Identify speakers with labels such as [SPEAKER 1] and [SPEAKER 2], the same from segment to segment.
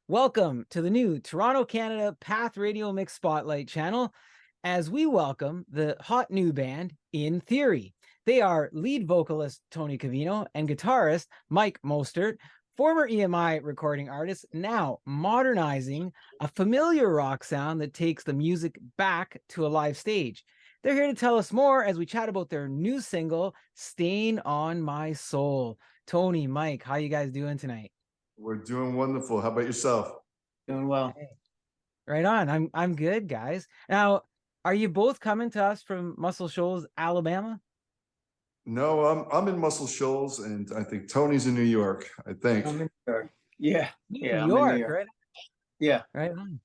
[SPEAKER 1] Welcome to the new Toronto, Canada Path Radio Mix Spotlight channel as we welcome the hot new band In Theory. They are lead vocalist Tony Covino and guitarist Mike Mostert, former EMI recording artists, now modernizing a familiar rock sound that takes the music back to a live stage. They're here to tell us more as we chat about their new single, Stain on My Soul. Tony, Mike, how you guys doing tonight?
[SPEAKER 2] We're doing wonderful. How about yourself?
[SPEAKER 3] Doing well.
[SPEAKER 1] Hey, right on. I'm good, guys. Now, are you both coming to us from Muscle Schoals, Alabama?
[SPEAKER 2] No, I'm in Muscle Shoals, and I think Tony's in New York. I think.
[SPEAKER 3] I'm in New York. Yeah,
[SPEAKER 1] New
[SPEAKER 3] yeah,
[SPEAKER 1] York,
[SPEAKER 3] I'm in New York.
[SPEAKER 1] right?
[SPEAKER 3] Yeah.
[SPEAKER 1] Right on.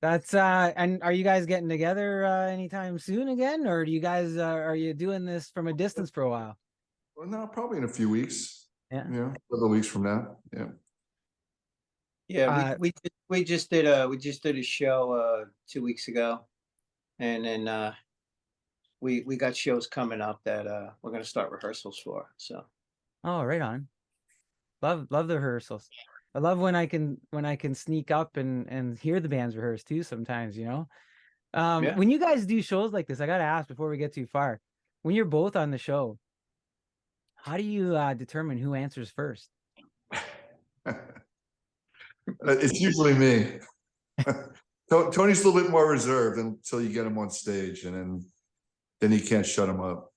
[SPEAKER 1] That's and are you guys getting together anytime soon again, or do you guys are you doing this from a distance for a while?
[SPEAKER 2] Well, no, probably in a few weeks.
[SPEAKER 1] Yeah.
[SPEAKER 2] A couple of weeks from now. Yeah.
[SPEAKER 3] Yeah, we just did a show 2 weeks ago, and then we got shows coming up that we're gonna start rehearsals for. So
[SPEAKER 1] Oh, right on. Love the rehearsals. I love when I can sneak up and hear the bands rehearse too sometimes, you know.
[SPEAKER 3] Yeah.
[SPEAKER 1] When you guys do shows like this, I gotta ask before we get too far. When you're both on the show, how do you determine who answers first?
[SPEAKER 2] It's usually me. Tony's a little bit more reserved until you get him on stage, and then you can't shut him up.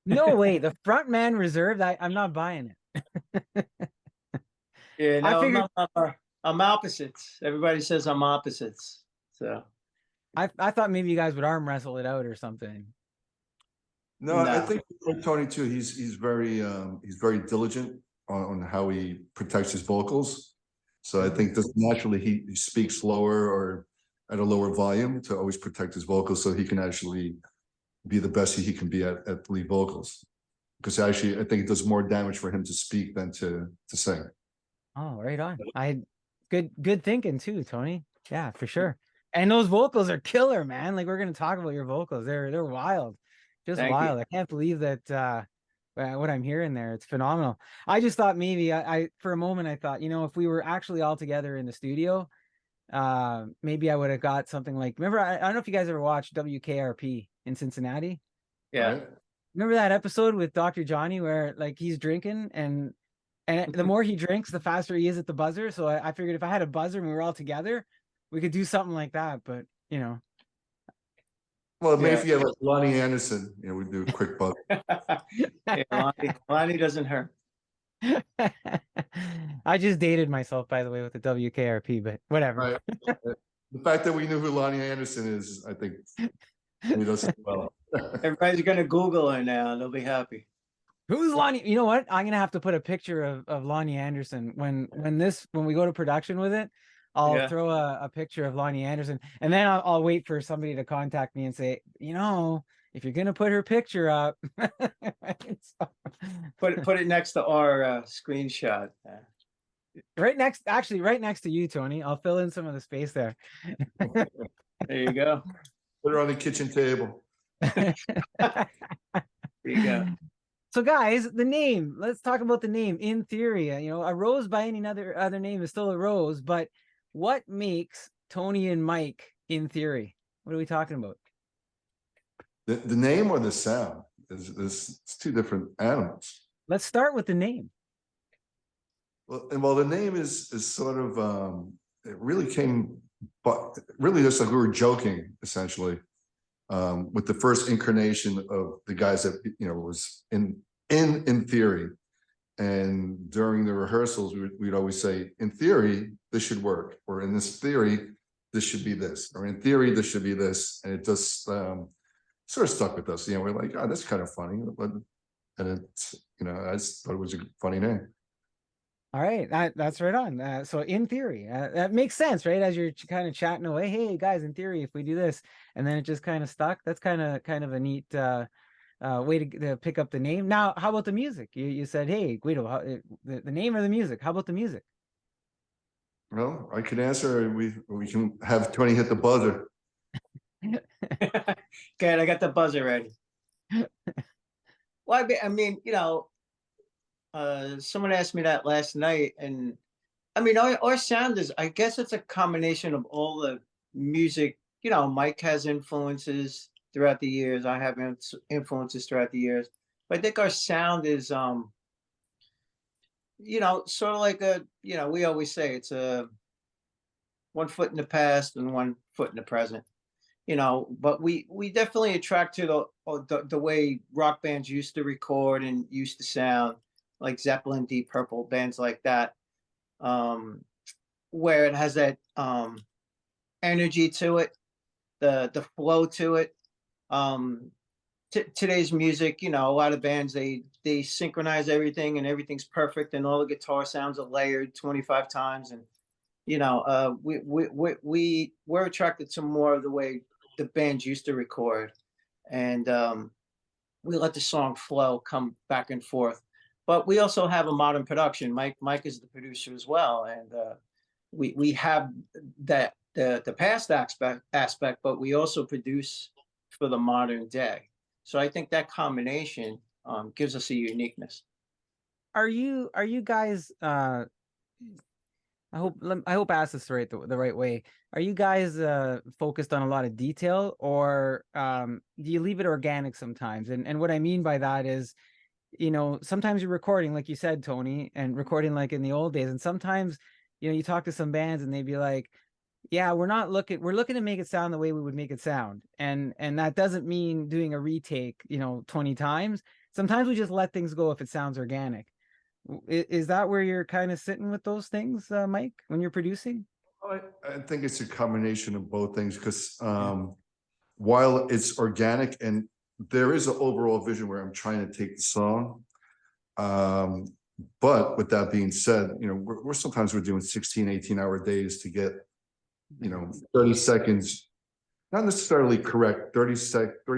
[SPEAKER 1] No way, the front man reserved. I'm not buying it.
[SPEAKER 3] yeah,
[SPEAKER 1] I
[SPEAKER 3] no,
[SPEAKER 1] figured
[SPEAKER 3] I'm opposites. Everybody says I'm opposites. So
[SPEAKER 1] I thought maybe you guys would arm wrestle it out or something.
[SPEAKER 2] No, I
[SPEAKER 3] No.
[SPEAKER 2] think for Tony too. He's very diligent on how he protects his vocals. So I think just naturally he speaks lower or at a lower volume to always protect his vocals, so he can actually be the best he can be at lead vocals. Because actually, I think it does more damage for him to speak than to sing.
[SPEAKER 1] Oh, right on. Good thinking too, Tony. Yeah, for sure. And those vocals are killer, man. Like we're gonna talk about your vocals. They're wild. Just
[SPEAKER 3] Thank
[SPEAKER 1] wild.
[SPEAKER 3] you.
[SPEAKER 1] I can't believe that what I'm hearing there. It's phenomenal. I just thought maybe I for a moment I thought, if we were actually all together in the studio, maybe I would have got something like, remember, I don't know if you guys ever watched WKRP in Cincinnati.
[SPEAKER 3] Yeah.
[SPEAKER 2] Right?
[SPEAKER 1] Remember that episode with Dr. Johnny where like he's drinking and the more he drinks, the faster he is at the buzzer. So I figured if I had a buzzer and we were all together, we could do something like that. But
[SPEAKER 2] Well, maybe
[SPEAKER 3] Yeah.
[SPEAKER 2] if you had like Lonnie Anderson, we'd do a quick buzz.
[SPEAKER 3] Yeah, Lonnie doesn't hurt.
[SPEAKER 1] I just dated myself, by the way, with the WKRP, but whatever.
[SPEAKER 2] Right. The fact that we knew who Lonnie Anderson is, I think, made us well.
[SPEAKER 3] Everybody's gonna Google her now. They'll be happy.
[SPEAKER 1] Who's Lonnie? You know what? I'm gonna have to put a picture of Lonnie Anderson when we go to production with it. I'll
[SPEAKER 3] Yeah.
[SPEAKER 1] throw a picture of Lonnie Anderson, and then I'll wait for somebody to contact me and say, if you're gonna put her picture up,
[SPEAKER 3] Put it next to our screenshot.
[SPEAKER 1] right next to you, Tony. I'll fill in some of the space there.
[SPEAKER 3] There you go.
[SPEAKER 2] Put her on the kitchen table.
[SPEAKER 3] There you go.
[SPEAKER 1] So, guys, the name. Let's talk about the name. In Theory, a rose by any other name is still a rose. But what makes Tony and Mike In Theory? What are we talking about?
[SPEAKER 2] The name or the sound? It's two different animals.
[SPEAKER 1] Let's start with the name.
[SPEAKER 2] Well, the name is sort of it really came, but really just like we were joking essentially with the first incarnation of the guys that was in theory, and during the rehearsals we'd always say, in theory this should work, or in this theory this should be this, or in theory this should be this, and it just sort of stuck with us. We're like, oh, that's kind of funny, and it's I just thought it was a funny name.
[SPEAKER 1] All right, that's right on. So In Theory, that makes sense, right? As you're kind of chatting away, hey guys, in theory, if we do this, and then it just kind of stuck. That's kind of a neat way to pick up the name. Now, how about the music? You said, hey Guido, the name or the music? How about the music?
[SPEAKER 2] Well, I can answer. We can have Tony hit the buzzer.
[SPEAKER 3] Good, I got the buzzer ready. Well, I mean, someone asked me that last night, and I mean, our sound is, I guess it's a combination of all the music. You know, Mike has influences throughout the years. I have influences throughout the years. But I think our sound is, you know, sort of like a, you know, we always say it's a one foot in the past and one foot in the present. You know, but we definitely attract to the way rock bands used to record and used to sound, like Zeppelin, Deep Purple, bands like that, where it has that energy to it, the flow to it. Um, Today's music, you know, a lot of bands, they synchronize everything and everything's perfect and all the guitar sounds are layered 25 times. And you know, we're attracted to more of the way the bands used to record, and we let the song flow, come back and forth. But we also have a modern production. Mike is the producer as well, and we have that the past aspect, but we also produce for the modern day. So I think that combination gives us a uniqueness.
[SPEAKER 1] Are you guys I hope I asked this the right way. Are you guys focused on a lot of detail, or do you leave it organic sometimes? And what I mean by that is, you know, sometimes you're recording, like you said, Tony, and recording like in the old days. And sometimes, you know, you talk to some bands and they'd be like, yeah, we're looking to make it sound the way we would make it sound. And that doesn't mean doing a retake, you know, 20 times. Sometimes we just let things go if it sounds organic. Is that where you're kind of sitting with those things, Mike, when you're producing?
[SPEAKER 2] I think it's a combination of both things because while it's organic and there is an overall vision where I'm trying to take the song. But with that being said, you know, we're sometimes we're doing 16, 18-hour days to get, you know, 30 seconds, not necessarily correct, 30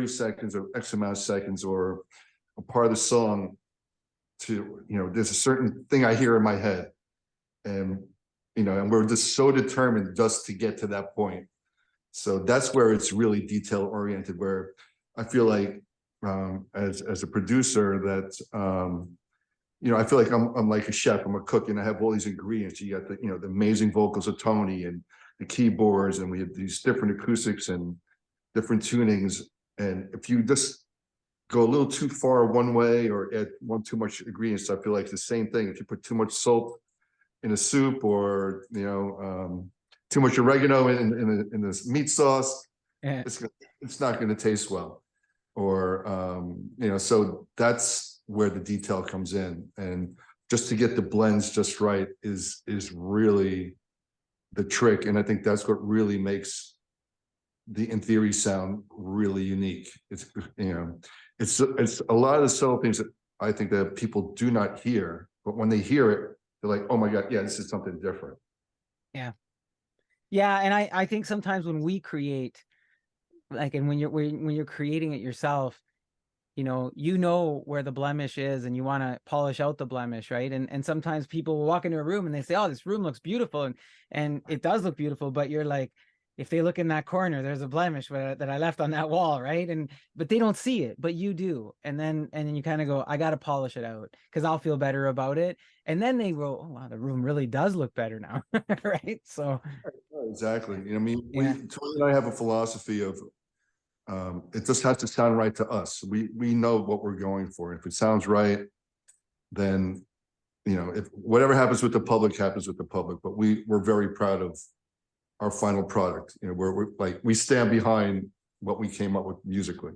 [SPEAKER 2] seconds or X amount of seconds or a part of the song to, you know, there's a certain thing I hear in my head. And, you know, and we're just so determined just to get to that point. So that's where it's really detail oriented, where I feel like as a producer that, you know, I feel like I'm like a chef, I'm a cook, and I have all these ingredients. You got the, you know, the amazing vocals of Tony and the keyboards, and we have these different acoustics and different tunings. And if you just go a little too far one way or add too much ingredients, I feel like it's the same thing. If you put too much salt in a soup, or, you know, too much oregano in this meat sauce,
[SPEAKER 1] Yeah.
[SPEAKER 2] it's not going to taste well. Or, you know, so that's where the detail comes in. And just to get the blends just right is really the trick. And I think that's what really makes the In Theory sound really unique. It's, you know, it's a lot of the subtle things that I think that people do not hear, but when they hear it, they're like, oh my God, yeah, this is something different.
[SPEAKER 1] Yeah. Yeah. And I think sometimes when we create, like, and when you're creating it yourself, you know where the blemish is and you want to polish out the blemish, right? And sometimes people will walk into a room and they say, oh, this room looks beautiful, and it does look beautiful, but you're like, if they look in that corner, there's a blemish that I left on that wall, right? But they don't see it, but you do. And then you kind of go, I got to polish it out because I'll feel better about it. And then they go, oh wow, the room really does look better now. Right? So
[SPEAKER 2] Exactly. You know, I mean,
[SPEAKER 1] yeah.
[SPEAKER 2] Tony and I have a philosophy of it just has to sound right to us. We know what we're going for. If it sounds right, then, you know, if whatever happens with the public happens with the public. But we're very proud of our final product. You know, we're like, we stand behind what we came up with musically.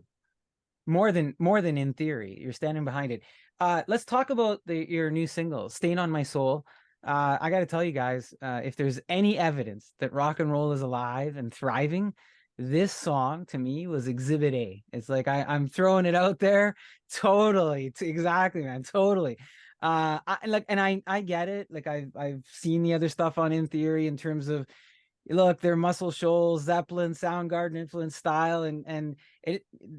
[SPEAKER 1] More than In Theory, you're standing behind it. Let's talk about your new single, Stain on My Soul. I got to tell you guys, if there's any evidence that rock and roll is alive and thriving, this song to me was Exhibit A. It's like I'm throwing it out there. Totally, exactly, man, totally. I get it. Like I've seen the other stuff on In Theory in terms of, look, they're Muscle Schoals, Zeppelin, Soundgarden influence style, and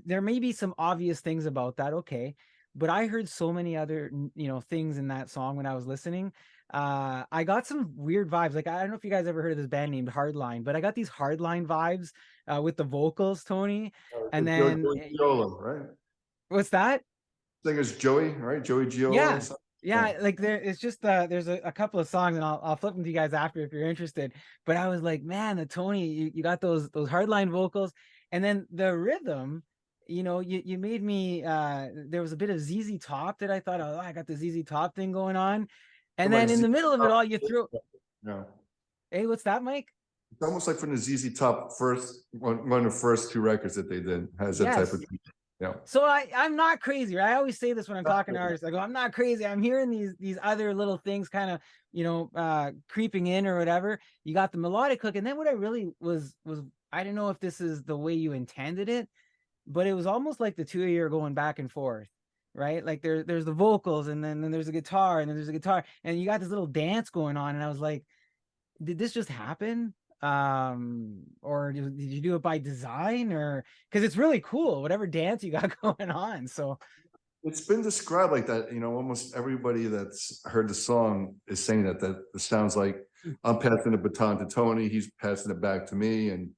[SPEAKER 1] there may be some obvious things about that, okay, but I heard so many other, you know, things in that song when I was listening. I got some weird vibes. Like, I don't know if you guys ever heard of this band named Hardline, but I got these Hardline vibes with the vocals, Tony. And then
[SPEAKER 2] Joey Giola, right?
[SPEAKER 1] what's that?
[SPEAKER 2] Singer's Joey, right? Joey Giola.
[SPEAKER 1] Yeah. Yeah, like it's just there's a couple of songs, and I'll flip them to you guys after if you're interested. But I was like, man, the Tony, you got those hardline vocals, and then the rhythm. You made me. There was a bit of ZZ Top that I thought, oh, I got the ZZ Top thing going on, and then in the middle of it all, you threw.
[SPEAKER 2] Yeah.
[SPEAKER 1] Hey, what's that, Mike?
[SPEAKER 2] It's almost like from the ZZ Top one of the first two records that they did has that type of. Yeah.
[SPEAKER 1] So I'm not crazy, right? I always say this when I'm talking to artists. I go, I'm not crazy. I'm hearing these other little things kind of, creeping in or whatever. You got the melodic hook. And then what I really was, I don't know if this is the way you intended it, but it was almost like the two of you are going back and forth, right? Like there's the vocals, and then there's a guitar, and then there's a guitar, and you got this little dance going on. And I was like, did this just happen? Or did you do it by design, or because it's really cool whatever dance you got going on? So
[SPEAKER 2] it's been described like that. Almost everybody that's heard the song is saying that it sounds like I'm passing the baton to Tony, he's passing it back to me. And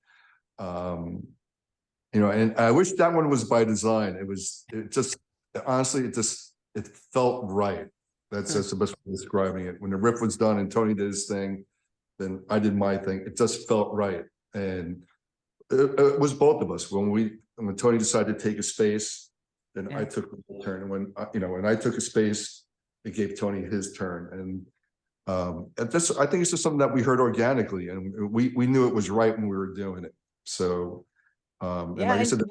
[SPEAKER 2] and I wish that one was by design. Honestly, it felt right. That's the best way of describing it. When the riff was done and Tony did his thing, then I did my thing. It just felt right. And it was both of us. When Tony decided to take a space, then I took a turn. And when I took a space, it gave Tony his turn. And I think it's just something that we heard organically, and we knew it was right when we were doing it. So and like I said,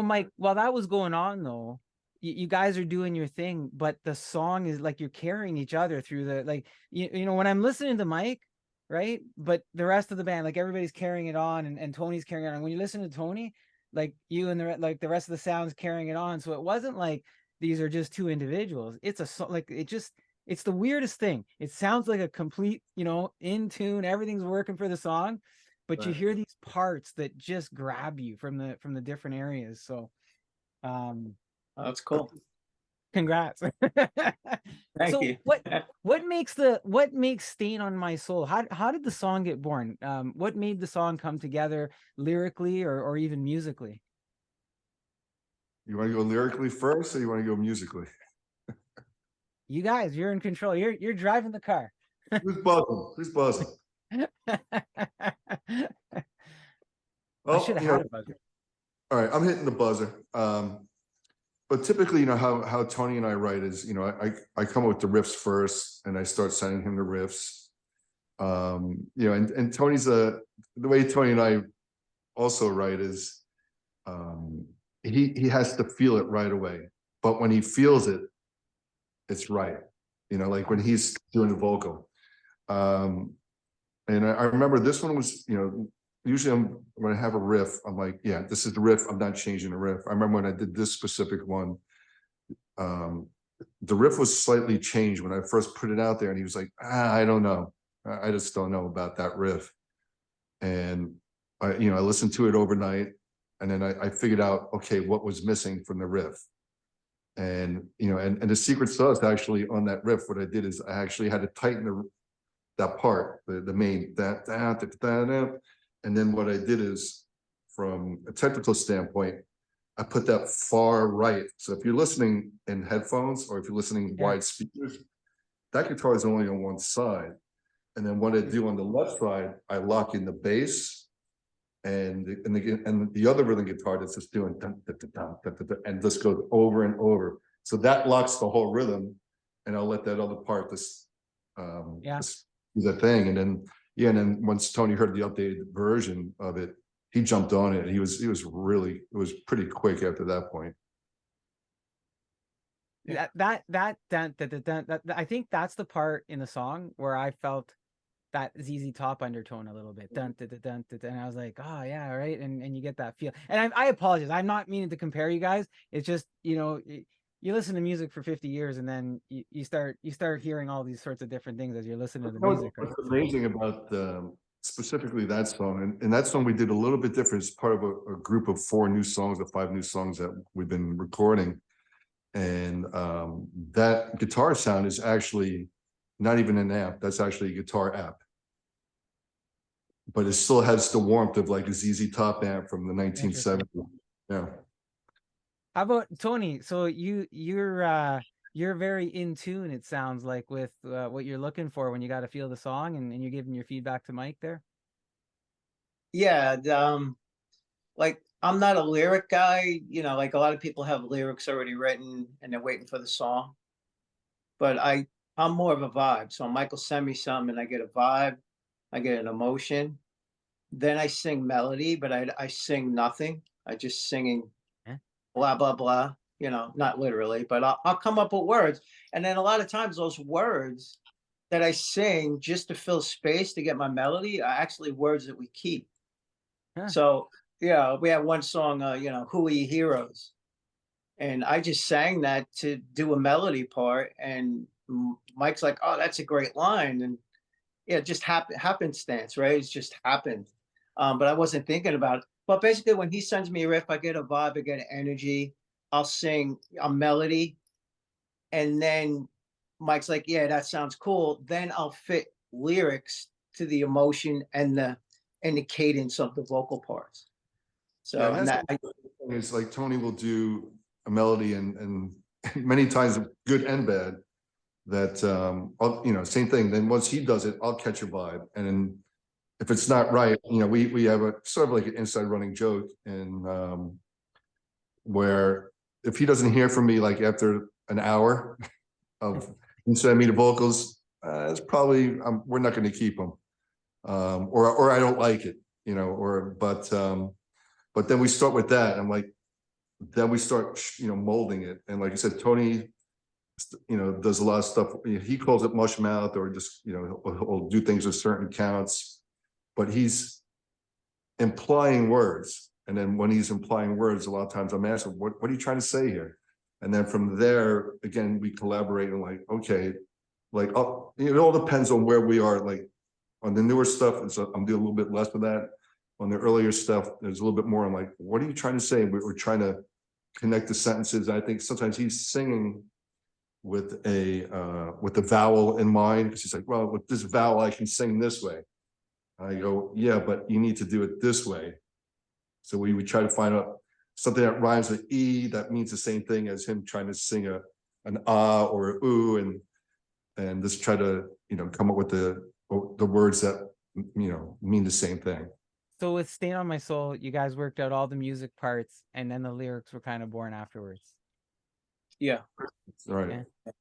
[SPEAKER 1] Mike, while that was going on though, you guys are doing your thing, but the song is like you're carrying each other through when I'm listening to Mike, right? But the rest of the band, like everybody's carrying it on, and Tony's carrying it on. When you listen to Tony, like you and the rest of the sound's carrying it on. So it wasn't like these are just two individuals. It's it's the weirdest thing. It sounds like a complete, in tune, everything's working for the song, but you hear these parts that just grab you from the different areas. So
[SPEAKER 3] that's cool.
[SPEAKER 1] Congrats.
[SPEAKER 3] Thank you.
[SPEAKER 1] What makes Stain on My Soul? How did the song get born? What made the song come together lyrically or even musically?
[SPEAKER 2] You want to go lyrically first, or you want to go musically?
[SPEAKER 1] You guys, you're in control. You're driving the car.
[SPEAKER 2] Who's buzzing? Who's buzzing?
[SPEAKER 1] I should have had a buzzer.
[SPEAKER 2] All right, I'm hitting the buzzer. But typically, how Tony and I write is, I come up with the riffs first, and I start sending him the riffs. And Tony's the way Tony and I also write is, he has to feel it right away. But when he feels it, it's right. Like when he's doing the vocal. And I remember this one was, usually when I have a riff, I'm like, yeah, this is the riff. I'm not changing the riff. I remember when I did this specific one, the riff was slightly changed when I first put it out there, and he was like, I don't know. I just don't know about that riff. And I listened to it overnight, and then I figured out, okay, what was missing from the riff. And, and the secret sauce actually on that riff, what I did is I actually had to tighten that part, the main, that. And then what I did is, from a technical standpoint, I put that far right. So if you're listening in headphones, or if you're listening wide speakers, that guitar is only on one side. And then what I do on the left side, I lock in the bass and the other rhythm guitar that's just doing dun, dun, dun, dun, dun, dun, dun, and just goes over and over. So that locks the whole rhythm, and I'll let that other part just do the thing. And then once Tony heard the updated version of it, he jumped on it. It was pretty quick after that point.
[SPEAKER 1] That I think that's the part in the song where I felt that ZZ Top undertone a little bit. Dun, dun, dun, dun, dun, dun, and I was like, oh yeah, right. And you get that feel. And I apologize. I'm not meaning to compare you guys. It's just, you listen to music for 50 years, and then you start hearing all these sorts of different things as you're listening to the music.
[SPEAKER 2] What's amazing about specifically that song, and that song we did a little bit different. It's part of a group of 4 new songs or 5 new songs that we've been recording. And that guitar sound is actually not even an amp. That's actually a guitar amp. But it still has the warmth of like a ZZ Top amp from the 1970s. Yeah.
[SPEAKER 1] How about Tony? So you're you're very in tune, it sounds like, with what you're looking for when you got to feel the song, and you're giving your feedback to Mike there.
[SPEAKER 3] Yeah, like I'm not a lyric guy, you know, like a lot of people have lyrics already written and they're waiting for the song. But I'm more of a vibe. So Michael send me something and I get a vibe, I get an emotion. Then I sing melody, but I sing nothing. I just singing
[SPEAKER 1] Yeah.
[SPEAKER 3] blah blah blah, you know, not literally, but I'll come up with words. And then a lot of times those words that I sing just to fill space to get my melody are actually words that we keep.
[SPEAKER 1] Huh.
[SPEAKER 3] So yeah, we have one song, you know, Who Are You Heroes? And I just sang that to do a melody part. And Mike's like, oh, that's a great line. And yeah, it just happenstance, right? It's just happened. But I wasn't thinking about it. But basically, when he sends me a riff, I get a vibe, I get an energy. I'll sing a melody. And then Mike's like, yeah, that sounds cool. Then I'll fit lyrics to the emotion and the cadence of the vocal parts. So
[SPEAKER 2] Yeah,
[SPEAKER 3] and
[SPEAKER 2] that's
[SPEAKER 3] that
[SPEAKER 2] it's like Tony will do a melody and many times good and bad that I'll, you know, same thing. Then once he does it, I'll catch a vibe. And then if it's not right, you know, we have a sort of like an inside running joke, and where if he doesn't hear from me like after an hour of sending me the vocals, it's probably we're not going to keep them, or I don't like it, you know, but then we start with that. I'm like, then we start, you know, molding it. And like I said, Tony, you know, does a lot of stuff. He calls it mush mouth, or just, you know, he'll do things with certain counts, but he's implying words. And then when he's implying words, a lot of times I'm asking, what are you trying to say here? And then from there, again, we collaborate and like, okay, like, oh, it all depends on where we are. Like on the newer stuff, I'm doing a little bit less of that. On the earlier stuff, there's a little bit more. I'm like, what are you trying to say? We're trying to connect the sentences. I think sometimes he's singing with a vowel in mind, because he's like, well, with this vowel, I can sing this way. I go, yeah, but you need to do it this way. So we would try to find out something that rhymes with E that means the same thing as him trying to sing an ah or a ooh, and just try to, you know, come up with the words that, you know, mean the same thing.
[SPEAKER 1] So with Stain on My Soul, you guys worked out all the music parts, and then the lyrics were kind of born afterwards.
[SPEAKER 3] yeah.
[SPEAKER 2] Right.
[SPEAKER 1] Yeah.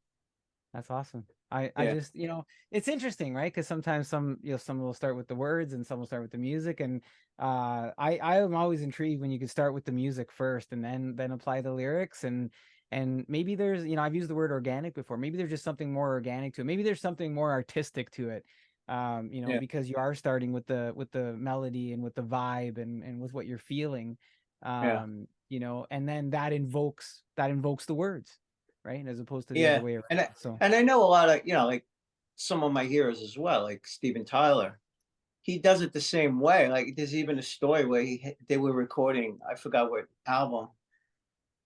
[SPEAKER 1] That's awesome. I
[SPEAKER 3] Yeah.
[SPEAKER 1] just, you know, it's interesting, right? Because sometimes some will start with the words and some will start with the music. And I am always intrigued when you can start with the music first and then apply the lyrics. And maybe there's, you know, I've used the word organic before. Maybe there's just something more organic to it. Maybe there's something more artistic to it. You know,
[SPEAKER 3] Yeah.
[SPEAKER 1] because you are starting with the melody and with the vibe and with what you're feeling.
[SPEAKER 3] Yeah.
[SPEAKER 1] You know, and then that invokes the words, right? As opposed to the other
[SPEAKER 3] Yeah.
[SPEAKER 1] way around.
[SPEAKER 3] And
[SPEAKER 1] So
[SPEAKER 3] I know a lot of, you know, like some of my heroes as well, like Steven Tyler. He does it the same way. Like there's even a story where they were recording, I forgot what album,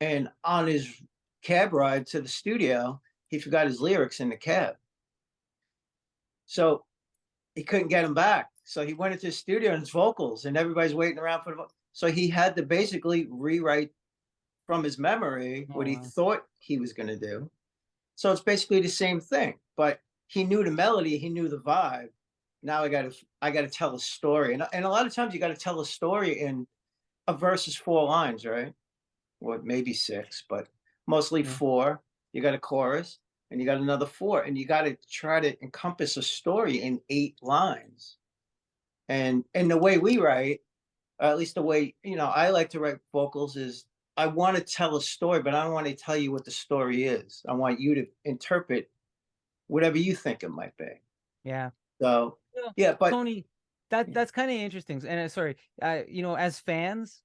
[SPEAKER 3] and on his cab ride to the studio, he forgot his lyrics in the cab. So he couldn't get them back. So he went into the studio and his vocals, and everybody's waiting around for the. So he had to basically rewrite from his memory what he thought he was going to do. So it's basically the same thing, but he knew the melody, he knew the vibe. Now I got to tell a story, and a lot of times you got to tell a story in a verse is 4 lines, right? Or maybe 6, but mostly 4. You got a chorus, and you got another 4, and you got to try to encompass a story in 8 lines. And the way we write, or at least the way, you know, I like to write vocals is I want to tell a story, but I don't want to tell you what the story is. I want you to interpret whatever you think it might be.
[SPEAKER 1] yeah.
[SPEAKER 3] So yeah, but
[SPEAKER 1] Tony, that's kind of interesting. And sorry, you know, as fans,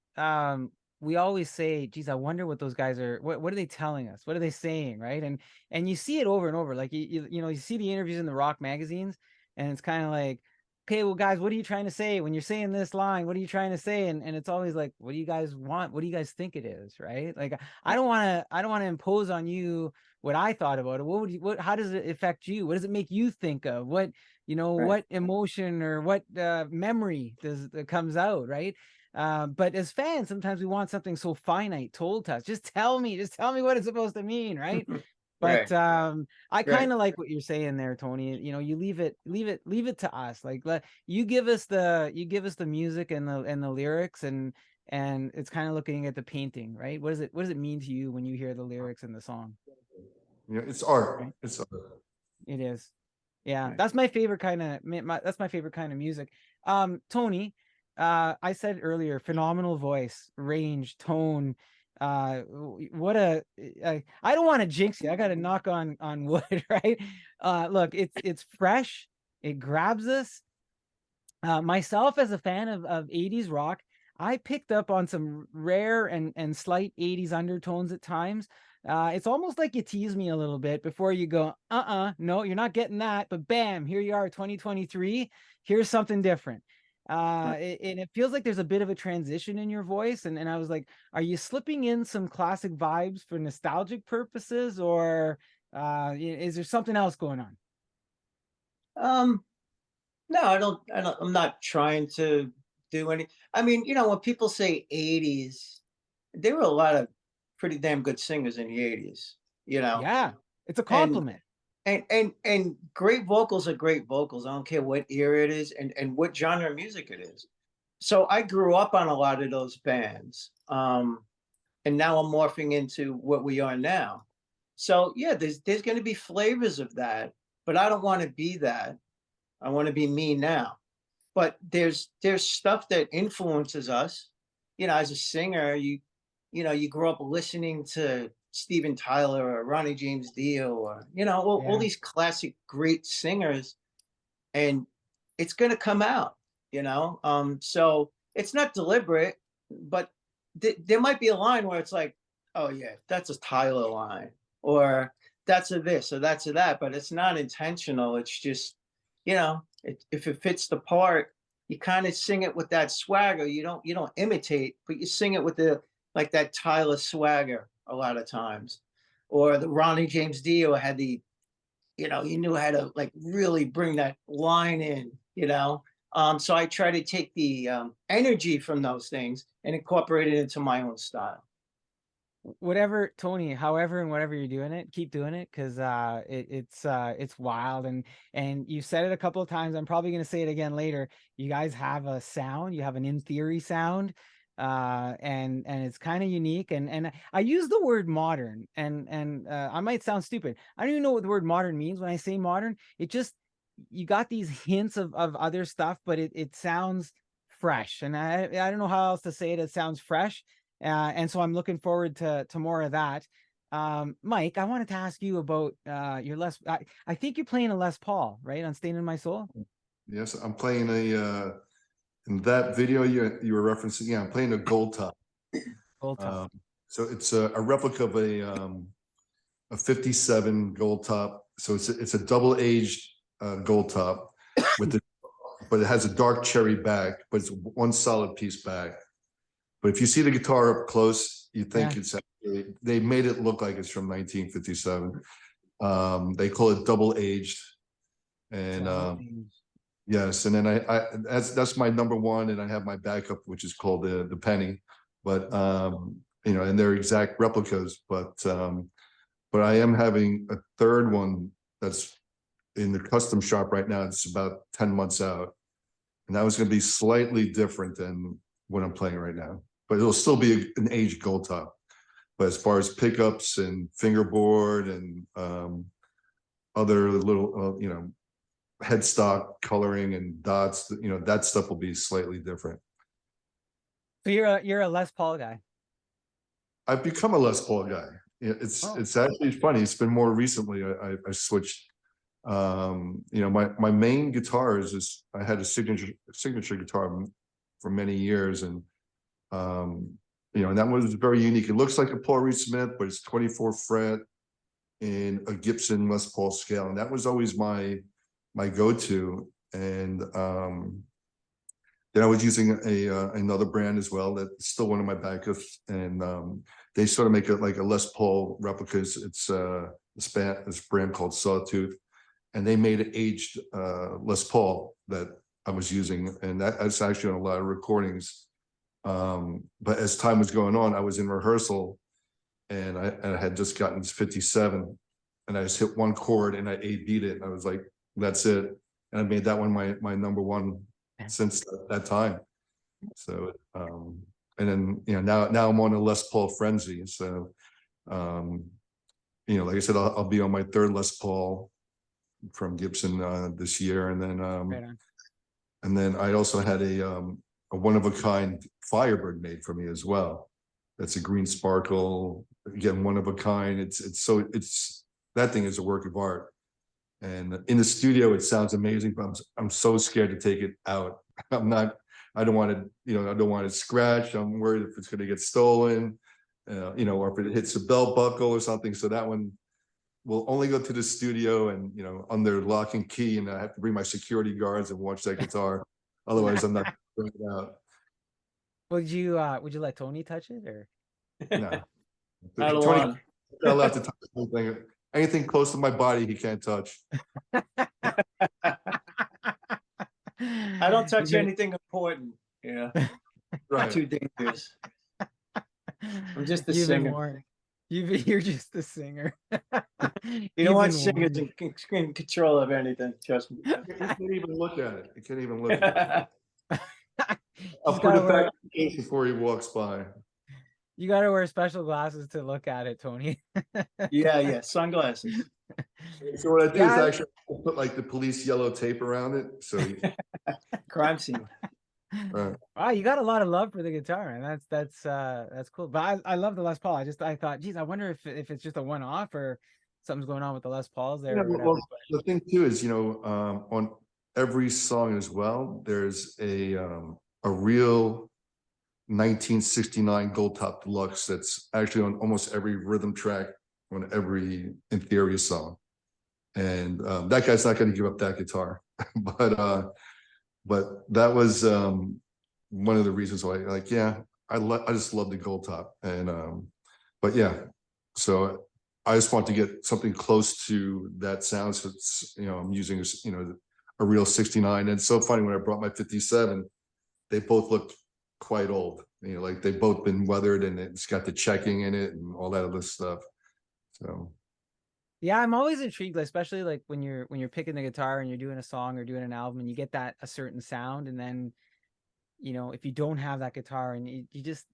[SPEAKER 1] we always say, geez, I wonder what those guys are, what are they telling us? What are they saying? Right. And you see it over and over. Like you know, you see the interviews in the rock magazines, and it's kind of like, okay, well, guys, what are you trying to say when you're saying this line? What are you trying to say? And it's always like, what do you guys want? What do you guys think it is? Right. Like, I don't want to impose on you what I thought about it. How does it affect you? What does it make you think of? What, you know,
[SPEAKER 3] right.
[SPEAKER 1] what emotion or what memory comes out, right? But as fans, sometimes we want something so finite told to us. Just tell me what it's supposed to mean, right? But I kind
[SPEAKER 3] Right.
[SPEAKER 1] of like what you're saying there, Tony. You know, you leave it to us. Like you give us the music and the lyrics, and it's kind of looking at the painting, right? What does it mean to you when you hear the lyrics in the song?
[SPEAKER 2] You know, it's art.
[SPEAKER 1] Right?
[SPEAKER 2] It's art.
[SPEAKER 1] It is. Yeah,
[SPEAKER 3] Right.
[SPEAKER 1] that's my favorite kind of that's my favorite kind of music. Tony, I said earlier, phenomenal voice, range, tone. What a I don't want to jinx you. I got to knock on wood, right? Look, it's fresh. It grabs us. Myself as a fan of 80s rock, I picked up on some rare and slight 80s undertones at times. It's almost like you tease me a little bit before you go, no, you're not getting that. But bam, here you are, 2023. Here's something different. And it feels like there's a bit of a transition in your voice. And I was like, are you slipping in some classic vibes for nostalgic purposes, or is there something else going on?
[SPEAKER 3] No, I'm not trying to do any. I mean, you know, when people say 80s, there were a lot of pretty damn good singers in the 80s, you know,
[SPEAKER 1] Yeah, it's a
[SPEAKER 3] and
[SPEAKER 1] compliment.
[SPEAKER 3] and great vocals are great vocals. I don't care what era it is and what genre of music it is. So I grew up on a lot of those bands. And now I'm morphing into what we are now. So yeah, there's going to be flavors of that, but I don't want to be that. I want to be me now. But there's stuff that influences us. You know, as a singer, you know, you grow up listening to Steven Tyler or Ronnie James Dio, or you know, all
[SPEAKER 1] Yeah.
[SPEAKER 3] these classic great singers, and it's going to come out. You know, so it's not deliberate, but there might be a line where it's like, oh yeah, that's a Tyler line, or that's a this, or that's a that, but it's not intentional. It's just, you know, if it fits the part, you kind of sing it with that swagger. You don't imitate, but you sing it with the like that Tyler swagger a lot of times, or the Ronnie James Dio had the, you know, he knew how to like really bring that line in, you know. So I try to take the energy from those things and incorporate it into my own style.
[SPEAKER 1] Whatever, Tony, however and whatever you're doing it, keep doing it, because it's wild. And you said it a couple of times. I'm probably gonna say it again later. You guys have a sound, you have an In Theory sound, and it's kind of unique. And I use the word modern, and I might sound stupid. I don't even know what the word modern means. When I say modern, it just, you got these hints of other stuff, but it sounds fresh. And I don't know how else to say it. It sounds fresh. And so I'm looking forward to more of that. Mike, I wanted to ask you about your I think you're playing a Les Paul, right? On Stain in My Soul?
[SPEAKER 2] Yes, I'm playing a in that video you were referencing. Yeah, I'm playing a gold top.
[SPEAKER 1] Gold top.
[SPEAKER 2] So it's a replica of a 57 gold top. So it's a double aged gold top with the, but it has a dark cherry back, but it's one solid piece back. But if you see the guitar up close, you think it's actually, they made it look like it's from 1957. They call it double aged, and yes, and then I that's my number one, and I have my backup, which is called the penny, but you know, and they're exact replicas, but I am having a third one that's in the custom shop right now. It's about 10 months out, and that was going to be slightly different than what I'm playing right now, but it'll still be an aged gold top. But as far as pickups and fingerboard and other little you know, headstock coloring and dots, you know, that stuff will be slightly different.
[SPEAKER 1] So you're a Les Paul guy.
[SPEAKER 2] I've become a Les Paul guy. It's actually funny. It's been more recently I switched. You know, my main guitar is this. I had a signature guitar for many years, and you know, and that was very unique. It looks like a Paul Reed Smith, but it's 24 fret in a Gibson Les Paul scale, and that was always my go-to. And then I was using another brand as well that's still one of my backups, and they sort of make it like a Les Paul replicas. It's this brand called Sawtooth, and they made an aged Les Paul that I was using, and that's actually on a lot of recordings. But as time was going on, I was in rehearsal, and I had just gotten this 57, and I just hit one chord and I A-beat it. And I was like, that's it. And I made that one my number one since that time. So, and then, you know, now I'm on a Les Paul frenzy. So, you know, like I said, I'll be on my third Les Paul from Gibson this year. And then,
[SPEAKER 1] Right on.
[SPEAKER 2] and then I also had a one-of-a-kind Firebird made for me as well. That's a green sparkle, again, one of a kind. It's that thing is a work of art. And in the studio, it sounds amazing, but I'm so scared to take it out. I don't want to, you know, I don't want it scratched. I'm worried if it's going to get stolen, you know, or if it hits a belt buckle or something. So that one will only go to the studio and, you know, under lock and key, and I have to bring my security guards and watch that guitar. Otherwise, I'm not bringing it out.
[SPEAKER 1] Would you let Tony touch it, or?
[SPEAKER 2] No.
[SPEAKER 3] I don't
[SPEAKER 2] Tony
[SPEAKER 3] want.
[SPEAKER 2] not allowed to touch anything close to my body. He can't touch.
[SPEAKER 3] I don't touch anything important. Yeah,
[SPEAKER 2] Right.
[SPEAKER 3] too dangerous. I'm just the
[SPEAKER 1] You've been
[SPEAKER 3] singer.
[SPEAKER 1] warned. You're just the singer.
[SPEAKER 3] You
[SPEAKER 1] You've
[SPEAKER 3] don't want
[SPEAKER 1] been
[SPEAKER 3] singers
[SPEAKER 1] warned.
[SPEAKER 3] in control of anything. Trust me.
[SPEAKER 2] You can't even look at it. You can't even look at it. I'll
[SPEAKER 1] He's
[SPEAKER 2] put
[SPEAKER 1] gotta
[SPEAKER 2] it back
[SPEAKER 1] wear-
[SPEAKER 2] in the case before he walks by.
[SPEAKER 1] You got to wear special glasses to look at it, Tony.
[SPEAKER 3] Yeah, sunglasses.
[SPEAKER 2] So what I do is
[SPEAKER 1] Yeah.
[SPEAKER 2] actually put like the police yellow tape around it. So
[SPEAKER 3] Crime scene.
[SPEAKER 1] Wow, you got a lot of love for the guitar, and that's cool. But I love the Les Paul. I thought, geez, I wonder if it's just a one-off or something's going on with the Les Pauls there.
[SPEAKER 2] yeah,
[SPEAKER 1] Or whatever.
[SPEAKER 2] well, the thing too is, you know, on every song as well, there's a real 1969 Gold Top Deluxe that's actually on almost every rhythm track on every In Theory song. And that guy's not going to give up that guitar. But that was one of the reasons why, like, yeah, I just love the Gold Top. And but yeah, so I just want to get something close to that sound. So it's, you know, I'm using, you know, a real 69. And it's so funny, when I brought my 57, they both looked quite old. You know, like they've both been weathered, and it's got the checking in it and all that other stuff. So
[SPEAKER 1] Yeah, I'm always intrigued, especially like when you're picking the guitar and you're doing a song or doing an album, and you get that a certain sound, and then, you know, if you don't have that guitar, and you just,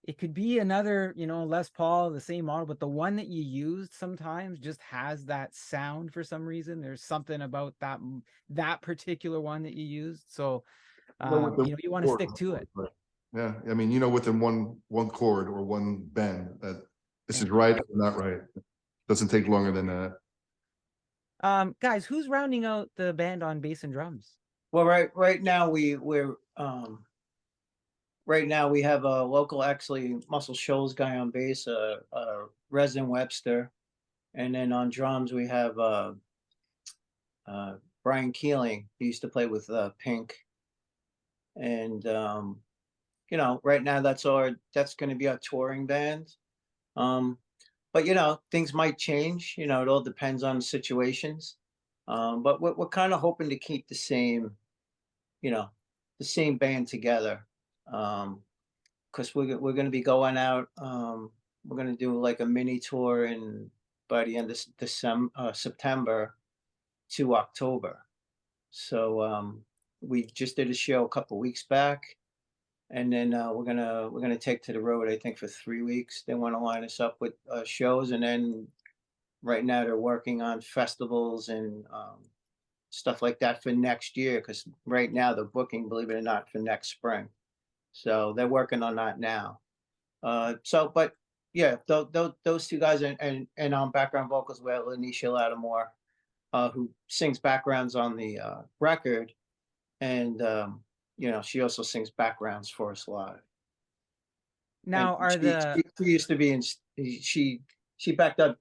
[SPEAKER 1] it could be another, you know, Les Paul, the same model, but the one that you used sometimes just has that sound for some reason. There's something about that particular one that you used. So you know, you want to stick to it.
[SPEAKER 2] yeah, I mean, you know, within one chord or one bend, that this is right or not right. Doesn't take longer than that.
[SPEAKER 1] Guys, who's rounding out the band on bass and drums?
[SPEAKER 3] Well, right now we have a local, actually, Muscle Schoals guy on bass, Rez Webster, and then on drums we have Brian Keeling. He used to play with Pink, and you know, right now that's going to be our touring band. But you know, things might change. You know, it all depends on situations. But we're kind of hoping to keep the same, you know, the same band together. Because we're going to be going out. We're going to do like a mini tour by the end of September to October. So we just did a show a couple weeks back, and then we're gonna take to the road, I think, for 3 weeks. They want to line us up with shows, and then right now they're working on festivals and stuff like that for next year. Because right now they're booking, believe it or not, for next spring. So they're working on that now. But yeah, those two guys, and on background vocals, we have Anisha Latamour, who sings backgrounds on the record, and you know, she also sings backgrounds for us live.
[SPEAKER 1] Now,
[SPEAKER 3] she used to be in, she backed up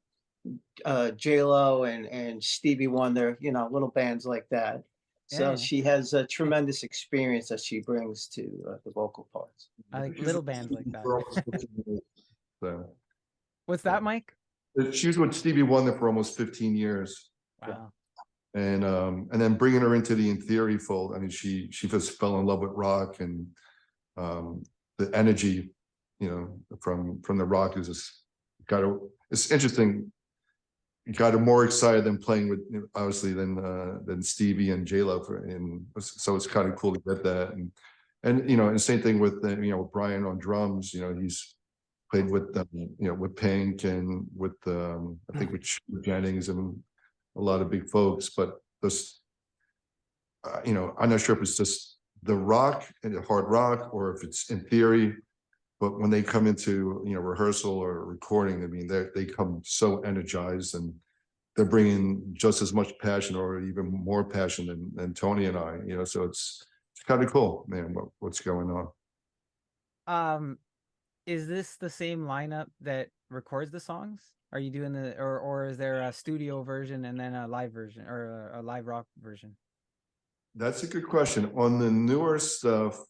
[SPEAKER 3] J-Lo and Stevie Wonder, you know, little bands like that. So
[SPEAKER 1] Yeah.
[SPEAKER 3] she has a tremendous experience that she brings to the vocal parts.
[SPEAKER 1] I like little bands like that.
[SPEAKER 2] So,
[SPEAKER 1] What's that, Mike?
[SPEAKER 2] she was with Stevie Wonder for almost 15 years.
[SPEAKER 1] Wow.
[SPEAKER 2] And then bringing her into the In Theory fold, I mean, she just fell in love with rock, and the energy, you know, from the rock is just it's interesting. got him more excited than playing with, obviously, than Stevie and J-Lo, and so it's kind of cool to get that. And you know, and the same thing with you know, Brian on drums. You know, he's played with you know, with Pink and with I think with Jennings and a lot of big folks. But this, you know, I'm not sure if it's just the rock and the hard rock, or if it's In Theory. But when they come into, you know, rehearsal or recording, I mean, they come so energized, and they're bringing just as much passion or even more passion than Tony and I, you know, so it's kind of cool, man, what's going on.
[SPEAKER 1] Is this the same lineup that records the songs? Are you doing or is there a studio version and then a live version, or a live rock version?
[SPEAKER 2] That's a good question. On the newer stuff,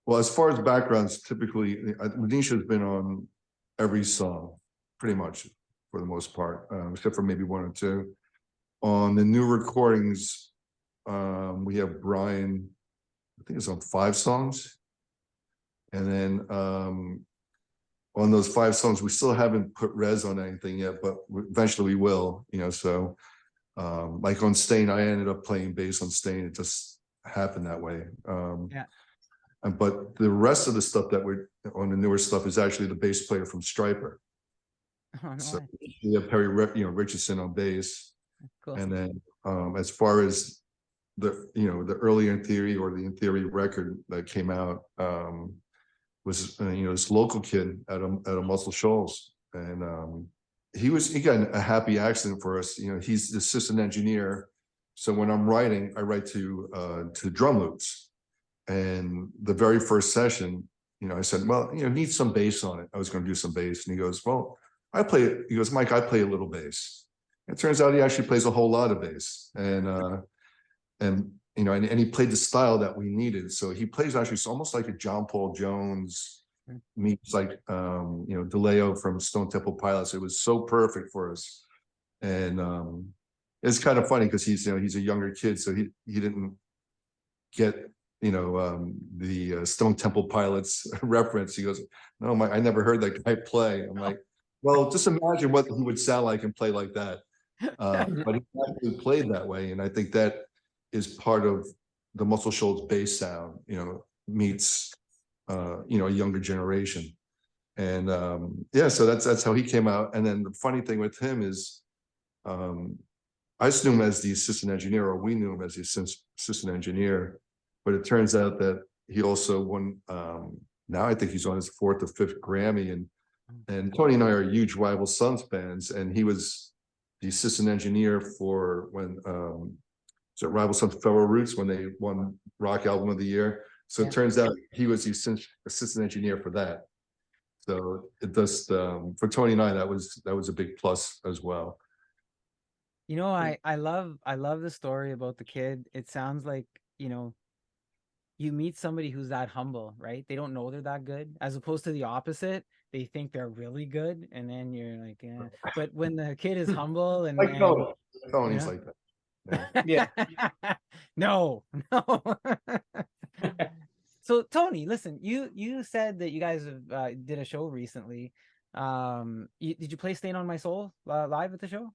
[SPEAKER 2] well, as far as backgrounds, typically, Anisha's been on every song, pretty much, for the most part, except for maybe one or two. On the new recordings, we have Brian, I think it's on 5 songs. And then on those 5 songs, we still haven't put Rez on anything yet, but eventually we will, you know, so like on Stain, I ended up playing bass on Stain. It just happened that way.
[SPEAKER 1] Yeah.
[SPEAKER 2] But the rest of the stuff that we're on, the newer stuff, is actually the bass player from Stryper.
[SPEAKER 1] Oh, no
[SPEAKER 2] So
[SPEAKER 1] way.
[SPEAKER 2] we have Perry, you know, Richardson on bass.
[SPEAKER 1] Cool.
[SPEAKER 2] And then as far as the, you know, the early In Theory, or the In Theory record that came out, was you know, this local kid at a Muscle Schoals, and he got a happy accident for us. You know, he's the assistant engineer, so when I'm writing, I write to drum loops. And the very first session, you know, I said, well, you know, need some bass on it. I was going to do some bass. And he goes, well, I play it. He goes, Mike, I play a little bass. It turns out he actually plays a whole lot of bass. And you know, and he played the style that we needed. So he plays actually almost like a John Paul Jones meets like, you know, DeLeo from Stone Temple Pilots. It was so perfect for us. And it's kind of funny because he's, you know, he's a younger kid. So he didn't get, you know, the Stone Temple Pilots reference. He goes, no, I never heard that guy play. I'm like, well, just imagine what he would sound like and play like that. But he actually played that way. And I think that is part of the Muscle Shoals bass sound, you know, meets, you know, a younger generation. And yeah, so that's how he came out. And then the funny thing with him is, I just knew him as the assistant engineer, or we knew him as the assistant engineer. But it turns out that he also won. Now I think he's on his 4th or 5th Grammy, and Tony and I are huge Rival Sons fans, and he was the assistant engineer for when so Rival Sons Feral Roots, when they won Rock Album of the Year. So it turns out he was the assistant engineer for that. So it just for Tony and I, that was a big plus as well.
[SPEAKER 1] You know, I love the story about the kid. It sounds like, you know, you meet somebody who's that humble, right? They don't know they're that good, as opposed to the opposite. They think they're really good, and then you're like, yeah. But when the kid is humble and,
[SPEAKER 2] Like Tony's
[SPEAKER 1] you know?
[SPEAKER 2] like that.
[SPEAKER 3] Yeah.
[SPEAKER 1] No. So Tony, listen, you said that you guys have did a show recently. Did you play Stain on My Soul live at the show?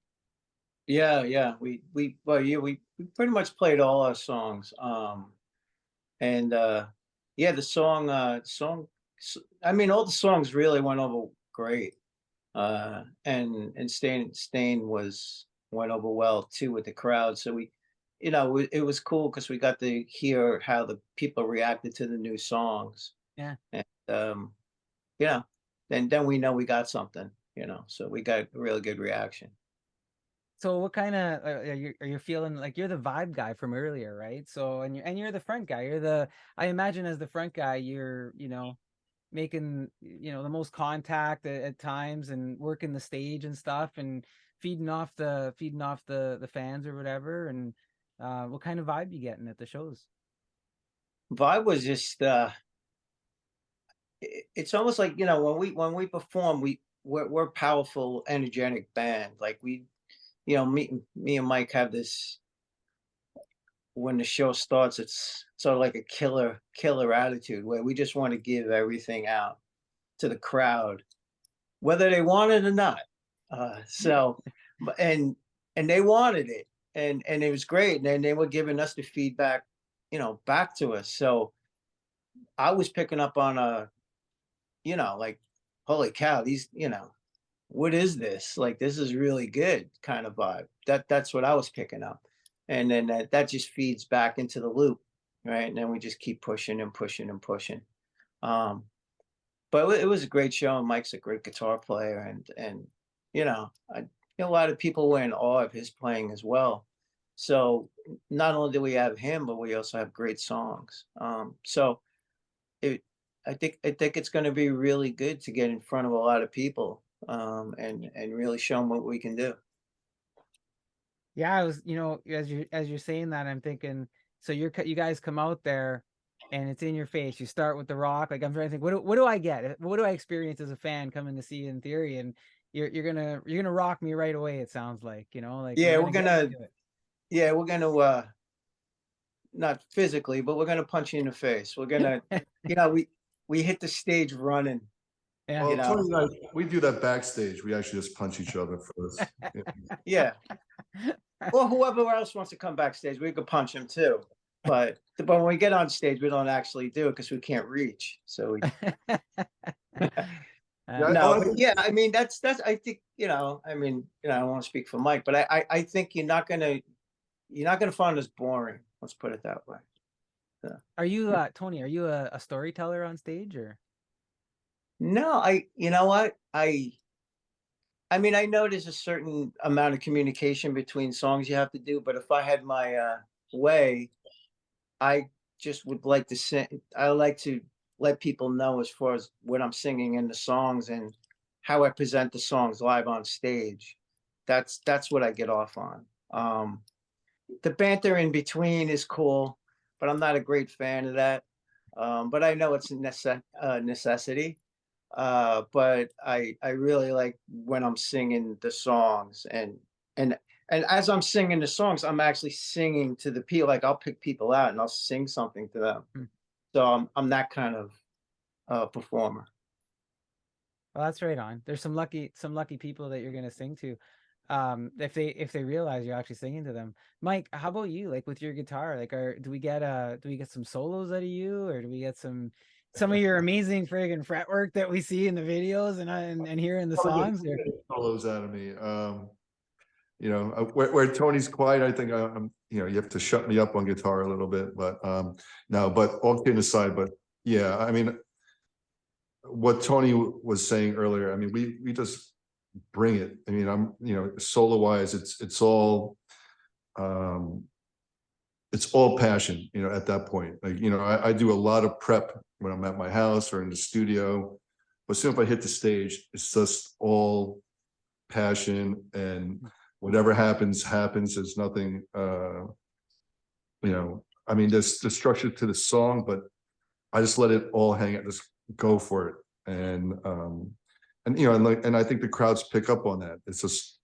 [SPEAKER 3] Yeah. We pretty much played all our songs. And yeah, the song, I mean, all the songs really went over great. And Stain went over well too with the crowd. So we, you know, it was cool because we got to hear how the people reacted to the new songs.
[SPEAKER 1] Yeah.
[SPEAKER 3] And you know, then we know we got something, you know, so we got a really good reaction.
[SPEAKER 1] So what kind of are you feeling like? You're the vibe guy from earlier, right? So and you're the front guy. I imagine as the front guy, you're, you know, making, you know, the most contact at times, and working the stage and stuff, and feeding off the fans or whatever. And what kind of vibe you getting at the shows?
[SPEAKER 3] Vibe was just it's almost like, you know, when we perform, we're a powerful, energetic band. Like we, you know, me and Mike have this, when the show starts, it's sort of like a killer attitude where we just want to give everything out to the crowd, whether they want it or not. So, and they wanted it, and it was great. And then they were giving us the feedback, back to us. So I was picking up on like, holy cow, these, what is this? Like, this is really good kind of vibe. That's what I was picking up. And then that just feeds back into the loop, right? And then we just keep pushing and pushing and pushing. But it was a great show, and Mike's a great guitar player, and a lot of people were in awe of his playing as well. So not only do we have him, but we also have great songs. So I think it's going to be really good to get in front of a lot of people, and really show them what we can do.
[SPEAKER 1] Yeah, I was, as you're saying that, I'm thinking, so you guys come out there and it's in your face. You start with the rock. Like, I'm trying to think, what do I get? What do I experience as a fan coming to see you In Theory? And you're gonna rock me right away. It sounds like, like,
[SPEAKER 3] Yeah, we're gonna not physically, but we're gonna punch you in the face. We're gonna, we hit the stage running.
[SPEAKER 1] Yeah.
[SPEAKER 2] Well, Tony and I, we do that backstage. We actually just punch each other first.
[SPEAKER 3] Yeah. Or whoever else wants to come backstage, we could punch him too. But when we get on stage, we don't actually do it because we can't reach. So we. No, but yeah, I mean that's I think, I don't want to speak for Mike, but I think you're not gonna find us boring. Let's put it that way. Yeah.
[SPEAKER 1] Are you Tony? Are you a storyteller on stage, or?
[SPEAKER 3] No, you know what? I mean, I know there's a certain amount of communication between songs you have to do, but if I had my way, I just would like to sing. I like to let people know as far as what I'm singing in the songs and how I present the songs live on stage. That's what I get off on. The banter in between is cool, but I'm not a great fan of that. But I know it's a necessity. But I really like when I'm singing the songs, and as I'm singing the songs, I'm actually singing to the people. Like, I'll pick people out and I'll sing something to them. So I'm that kind of performer.
[SPEAKER 1] Well, that's right on. There's some lucky people that you're gonna sing to, if they realize you're actually singing to them. Mike, how about you? Like, with your guitar, like, do we get some solos out of you, or do we get some of your amazing friggin' fretwork that we see in the videos and hear in the songs?
[SPEAKER 2] Solos out of me. Where Tony's quiet, I think I'm. You have to shut me up on guitar a little bit, but no. But all kidding aside, but yeah, I mean, what Tony was saying earlier. I mean, we just bring it. I mean, I'm solo wise, it's all passion. At that point, like I do a lot of prep when I'm at my house or in the studio, but soon if I hit the stage, it's just all passion, and whatever happens. There's nothing, I mean, there's the structure to the song, but I just let it all hang out, just go for it. And I think the crowds pick up on that. It's just,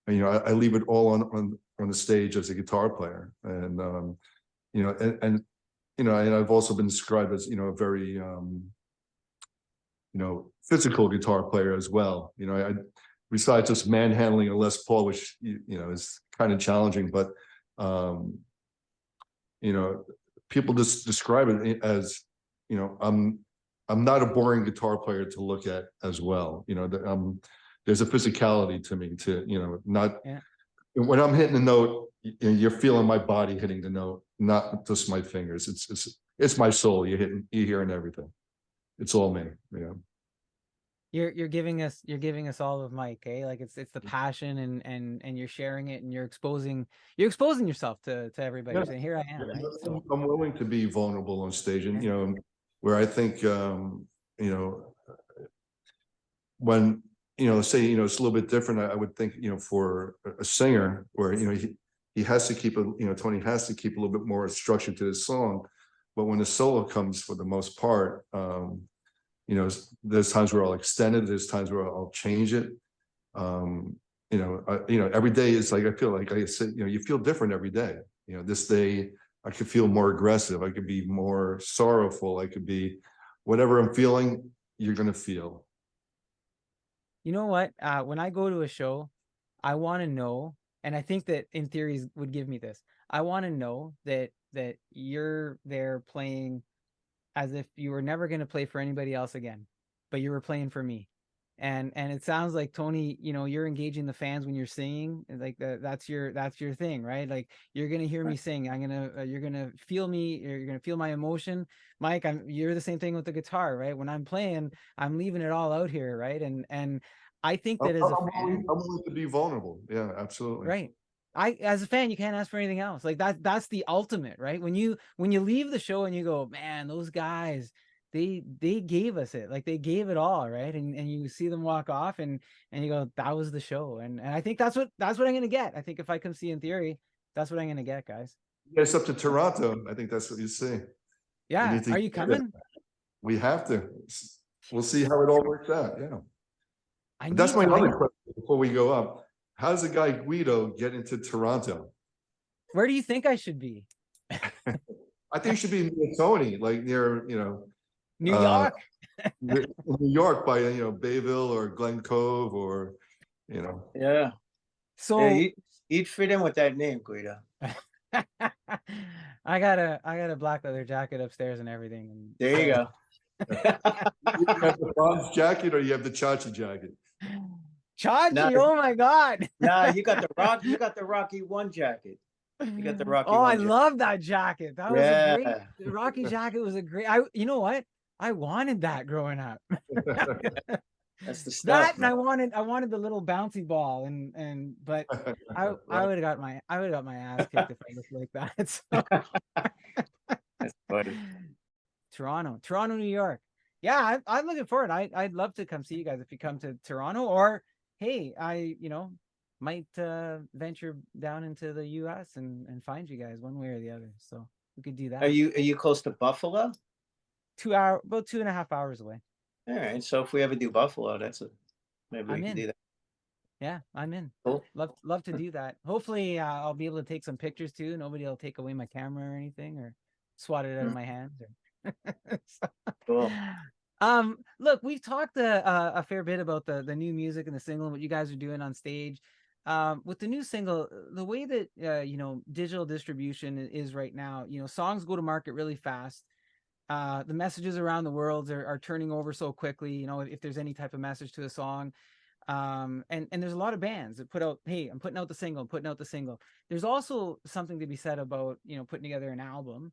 [SPEAKER 2] I leave it all on the stage as a guitar player. And, and I've also been described as, a very, physical guitar player as well. Besides just manhandling a Les Paul, which is kind of challenging, but people just describe it as, I'm not a boring guitar player to look at as well. There's a physicality to me to, not. Yeah. When I'm hitting a note, you're feeling my body hitting the note, not just my fingers. It's my soul. You're hearing everything. It's all me.
[SPEAKER 1] You're giving us all of Mike, eh? Like, it's the passion, and you're sharing it, and you're exposing yourself to everybody. Yeah. You're saying, here I am. Right? So
[SPEAKER 2] I'm willing to be vulnerable on stage, and where I think when say it's a little bit different. I would think for a singer where he has to keep Tony has to keep a little bit more structure to his song, but when the solo comes, for the most part, there's times where I'll extend it. There's times where I'll change it. Every day is like, I feel like I said, you feel different every day. This day I could feel more aggressive. I could be more sorrowful. I could be whatever I'm feeling. You're gonna feel.
[SPEAKER 1] You know what? When I go to a show, I want to know, and I think that In Theories would give me this. I want to know that you're there playing as if you were never going to play for anybody else again, but you were playing for me. And it sounds like, Tony, you're engaging the fans when you're singing, like that's your thing, right? Like, you're gonna hear me sing. You're gonna feel me. You're gonna feel my emotion. Mike, you're the same thing with the guitar, right? When I'm playing, I'm leaving it all out here, right? And I think that as a fan,
[SPEAKER 2] I'm willing to be vulnerable. Yeah, absolutely.
[SPEAKER 1] right. As a fan, you can't ask for anything else. Like that's the ultimate, right? When you leave the show and you go, man, those guys, they gave us it. Like, they gave it all, right? And you see them walk off and you go, that was the show. And I think that's what I'm gonna get. I think if I come see In Theory, that's what I'm gonna get, guys.
[SPEAKER 2] Yeah, it's up to Toronto. I think that's what you see.
[SPEAKER 1] Yeah. Are you coming?
[SPEAKER 2] We have to. We'll see how it all works out. Yeah. That's my
[SPEAKER 1] I
[SPEAKER 2] other question before we go up. How does a guy Guido get into Toronto?
[SPEAKER 1] Where do you think I should be?
[SPEAKER 2] I think you should be near Tony, like near,
[SPEAKER 1] New York.
[SPEAKER 2] New York by, Bayville or Glen Cove or,
[SPEAKER 3] Yeah.
[SPEAKER 1] So
[SPEAKER 3] Yeah, you'd fit in with that name, Guido.
[SPEAKER 1] I got a black leather jacket upstairs and everything. And
[SPEAKER 3] There you go.
[SPEAKER 2] You have the bronze jacket or you have the Chachi jacket?
[SPEAKER 1] Chachi,
[SPEAKER 3] No.
[SPEAKER 1] oh my God.
[SPEAKER 3] Nah, you got the Rocky One jacket. You got the Rocky
[SPEAKER 1] Oh,
[SPEAKER 3] One
[SPEAKER 1] I
[SPEAKER 3] jacket.
[SPEAKER 1] love that jacket. That was
[SPEAKER 3] Yeah.
[SPEAKER 1] a great, the Rocky jacket was a great, you know what? I wanted that growing up.
[SPEAKER 3] That's the stuff.
[SPEAKER 1] That, and
[SPEAKER 3] man.
[SPEAKER 1] I wanted the little bouncy ball but I would have got my ass kicked if I looked like that. So.
[SPEAKER 3] That's funny.
[SPEAKER 1] Toronto, New York. Yeah, I'm looking forward. I'd love to come see you guys if you come to Toronto, or hey, I might venture down into the US and find you guys one way or the other. So we could do that.
[SPEAKER 3] Are you close to Buffalo?
[SPEAKER 1] About 2.5 hours away.
[SPEAKER 3] All right. So if we ever do Buffalo, maybe we
[SPEAKER 1] I'm
[SPEAKER 3] can
[SPEAKER 1] in.
[SPEAKER 3] do that.
[SPEAKER 1] Yeah, I'm in.
[SPEAKER 3] Cool.
[SPEAKER 1] Love to do that. Hopefully, I'll be able to take some pictures too. Nobody will take away my camera or anything, or swat it out of my hands. So,
[SPEAKER 3] Cool.
[SPEAKER 1] Look, we've talked a fair bit about the new music and the single and what you guys are doing on stage. With the new single, the way that digital distribution is right now, songs go to market really fast. The messages around the world are turning over so quickly, if there's any type of message to a song. And there's a lot of bands that put out, hey, I'm putting out the single. There's also something to be said about, putting together an album.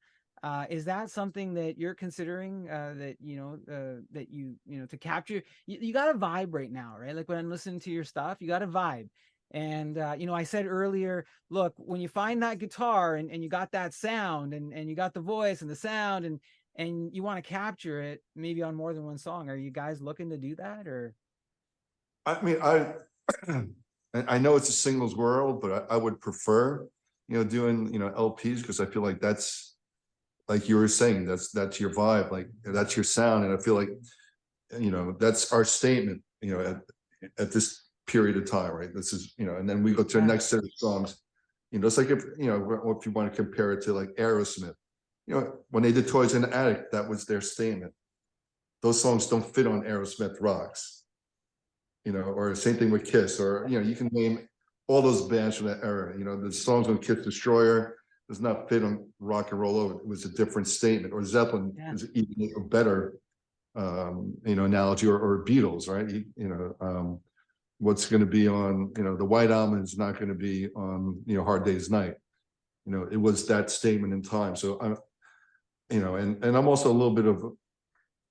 [SPEAKER 1] Is that something that you're considering, that you to capture? You got a vibe right now, right? Like when I'm listening to your stuff, you got a vibe. And I said earlier, look, when you find that guitar and you got that sound and you got the voice and the sound and you want to capture it maybe on more than one song, are you guys looking to do that? Or
[SPEAKER 2] I mean, I know it's a singles world, but I would prefer, doing, LPs, because I feel like that's, like you were saying, that's your vibe, like that's your sound. And I feel like, that's our statement, at this period of time, right? This is, and then we go to the next set of songs, it's like if you want to compare it to like Aerosmith, when they did Toys in the Attic, that was their statement. Those songs don't fit on Aerosmith Rocks, or same thing with Kiss, or, you can name all those bands from that era, the songs on Kiss Destroyer does not fit on Rock and Roll Over. It was a different statement. Or Zeppelin is even a better, analogy, or Beatles, right? What's going to be on, the White Album is not going to be on, Hard Day's Night. It was that statement in time. So I'm, and I'm also a little bit of,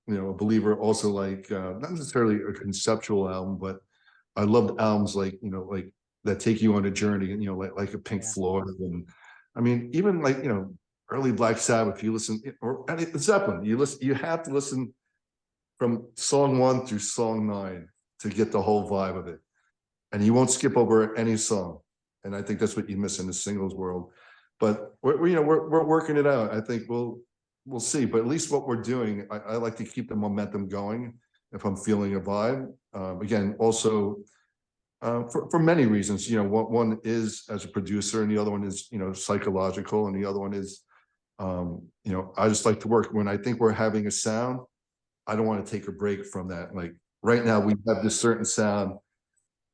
[SPEAKER 2] a believer also, like, not necessarily a conceptual album, but I loved albums like, like that take you on a journey, and, like a Pink Floyd. And I mean, even like, early Black Sabbath, you listen, or Zeppelin, you have to listen from song 1 through song 9 to get the whole vibe of it. And you won't skip over any song. And I think that's what you miss in the singles world. But we're working it out. I think we'll see. But at least what we're doing, I like to keep the momentum going if I'm feeling a vibe. Again, also, for many reasons, one is as a producer, and the other one is, psychological, and the other one is, I just like to work when I think we're having a sound. I don't want to take a break from that. Like, right now we have this certain sound,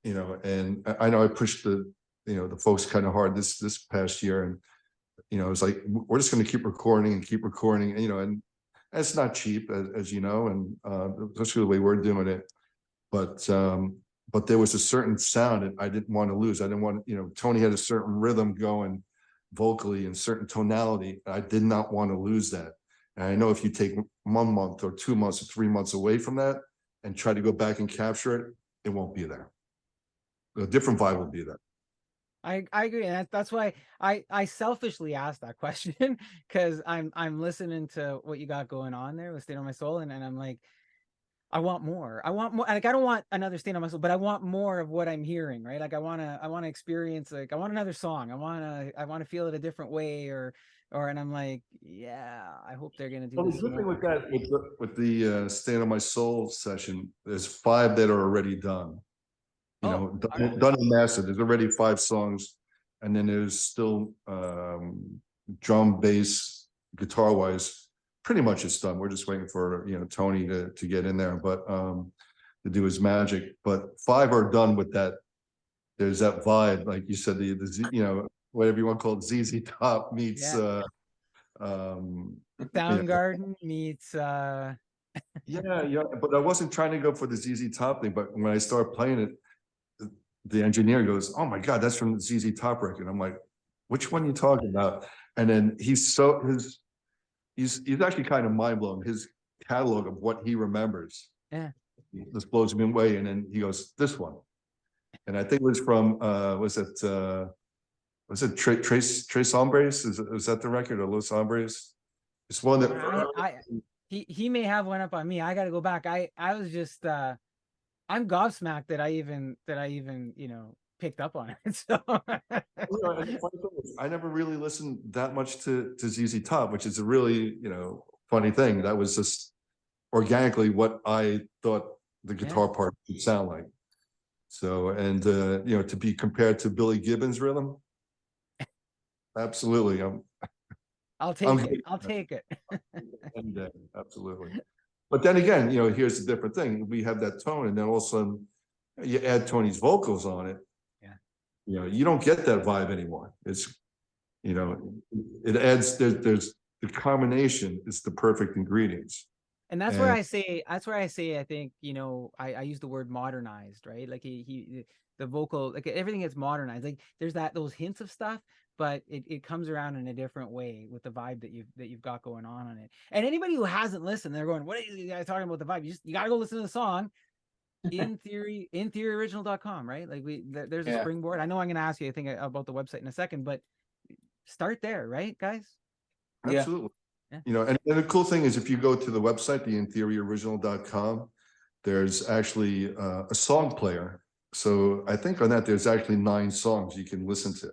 [SPEAKER 2] you know, and I know I pushed the, you know, the folks kind of hard this past year, and you know, it's like we're just going to keep recording and keep recording, and, you know, and it's not cheap, as you know, and especially the way we're doing it. But there was a certain sound that I didn't want to lose. I didn't want, you know, Tony had a certain rhythm going vocally and certain tonality. I did not want to lose that. And I know if you take 1 month or 2 months or 3 months away from that and try to go back and capture it, it won't be there. A different vibe will be there.
[SPEAKER 1] I agree, and that's why I selfishly asked that question, because I'm listening to what you got going on there with State on My Soul, and I'm like, I want more. I want more. Like, I don't want another State on My Soul, but I want more of what I'm hearing, right? Like, I want to experience, like, I want another song. I want to feel it a different way, and I'm like, yeah, I hope they're gonna do
[SPEAKER 2] Well,
[SPEAKER 1] this
[SPEAKER 2] the good thing
[SPEAKER 1] more.
[SPEAKER 2] with that, with the Stand on My Soul session, there's 5 that are already done. You know, done and mastered. There's already 5 songs, and then there's still drum, bass, guitar wise, pretty much it's done. We're just waiting for, you know, Tony to get in there, but to do his magic. But 5 are done with that. There's that vibe, like you said, the you know, whatever you want to call it, ZZ Top meets
[SPEAKER 1] Soundgarden meets
[SPEAKER 2] yeah, but I wasn't trying to go for the ZZ Top thing. But when I started playing it, the engineer goes, "Oh my God, that's from the ZZ Top record." I'm like, "Which one are you talking about?" And then he's actually kind of mind blown. His catalog of what he remembers, just blows me away. And then he goes, "This one," and I think it was from was it Tres Hombres? Is that the record, or Los Hombres? It's one that
[SPEAKER 1] he may have one up on me. I got to go back. I was just I'm gobsmacked that I even you know, picked up on it. So
[SPEAKER 2] I never really listened that much to ZZ Top, which is a really, you know, funny thing. That was just organically what I thought the guitar part would sound like. So, and you know, to be compared to Billy Gibbons' rhythm, absolutely.
[SPEAKER 1] I'll take it. I'll take it.
[SPEAKER 2] Any day, absolutely. But then again, you know, here's the different thing. We have that tone, and then all of a sudden you add Tony's vocals on it.
[SPEAKER 1] Yeah.
[SPEAKER 2] You know, you don't get that vibe anymore. It's, you know, it adds, there's the combination is the perfect ingredients.
[SPEAKER 1] And that's where I say, I think, you know, I use the word modernized, right? Like the vocal, like everything gets modernized. Like there's those hints of stuff, but it comes around in a different way with the vibe that you've got going on it. And anybody who hasn't listened, they're going, "What are you guys talking about the vibe?" You got to go listen to the song. In theoryoriginal.com, right? Like there's a springboard. I know I'm going to ask you, I think, about the website in a second, but start there, right, guys?
[SPEAKER 2] Absolutely. Yeah. You know, and the cool thing is, if you go to the website, the intheoryoriginal.com, there's actually a song player. So I think on that, there's actually 9 songs you can listen to.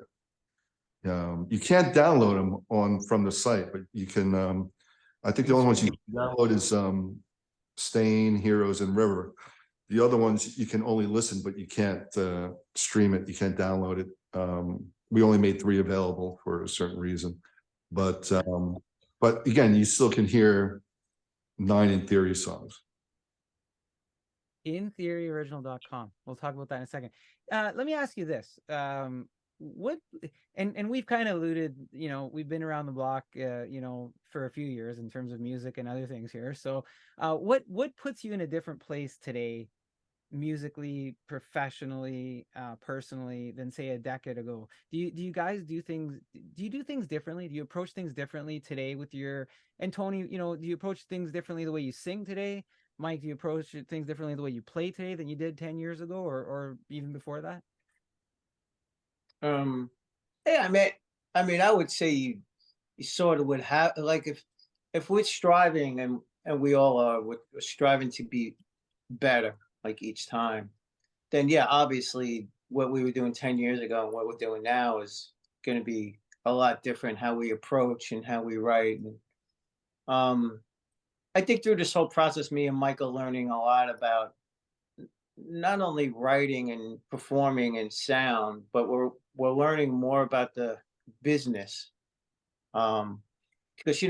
[SPEAKER 2] You can't download them from the site, but you can. I think the only ones you can download is Stain, Heroes, and River. The other ones you can only listen, but you can't stream it. You can't download it. We only made 3 available for a certain reason, but again, you still can hear 9 In Theory songs.
[SPEAKER 1] Intheoryoriginal.com. We'll talk about that in a second. Let me ask you this. What and we've kind of alluded, you know, we've been around the block you know, for a few years in terms of music and other things here. So what puts you in a different place today, musically, professionally, personally, than say a decade ago? Do you guys do things differently? Do you approach things differently today with your, and Tony, you know, do you approach things differently the way you sing today? Mike, do you approach things differently the way you play today than you did 10 years ago, or even before that?
[SPEAKER 3] Yeah, I mean, I would say you sort of would have, like, if we're striving, and we all are, we're striving to be better, like, each time, then yeah, obviously what we were doing 10 years ago and what we're doing now is going to be a lot different, how we approach and how we write. And I think through this whole process, me and Michael learning a lot about not only writing and performing and sound, but we're learning more about the business. because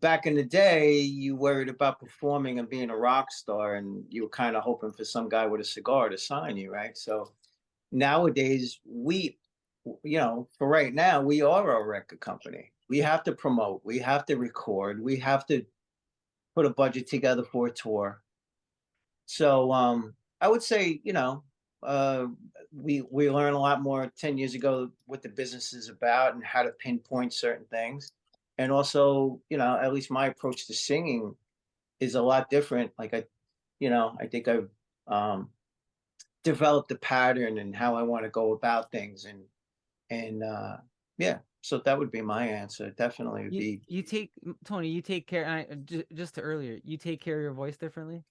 [SPEAKER 3] back in the day, you worried about performing and being a rock star, and you were kind of hoping for some guy with a cigar to sign you, right? So nowadays, for right now, we are a record company. We have to promote, we have to record, we have to put a budget together for a tour. So I would say, uh, we learned a lot more 10 years ago what the business is about and how to pinpoint certain things. And also, at least my approach to singing is a lot different. Like I think I've developed a pattern and how I want to go about things. And yeah, so that would be my answer. Definitely would be.
[SPEAKER 1] You take Tony, you take care. Just to earlier, you take care of your voice differently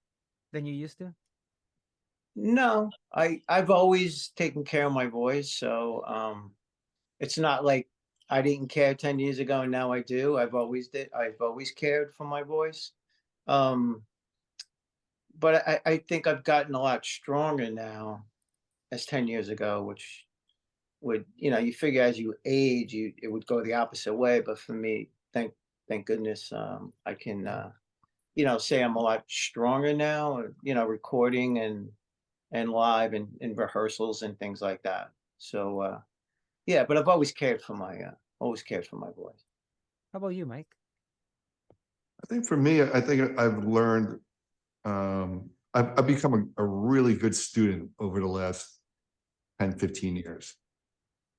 [SPEAKER 1] than you used to.
[SPEAKER 3] No, I've always taken care of my voice, so it's not like I didn't care 10 years ago and now I do. I've always cared for my voice. Um, but I think I've gotten a lot stronger now as 10 years ago, which would, you figure as you age, it would go the opposite way. But for me, thank goodness, I can say I'm a lot stronger now, recording and live and in rehearsals and things like that. So yeah, but I've always cared for my voice.
[SPEAKER 1] How about you, Mike?
[SPEAKER 2] I think for me, I think I've learned, I've become a really good student over the last 10, 15 years.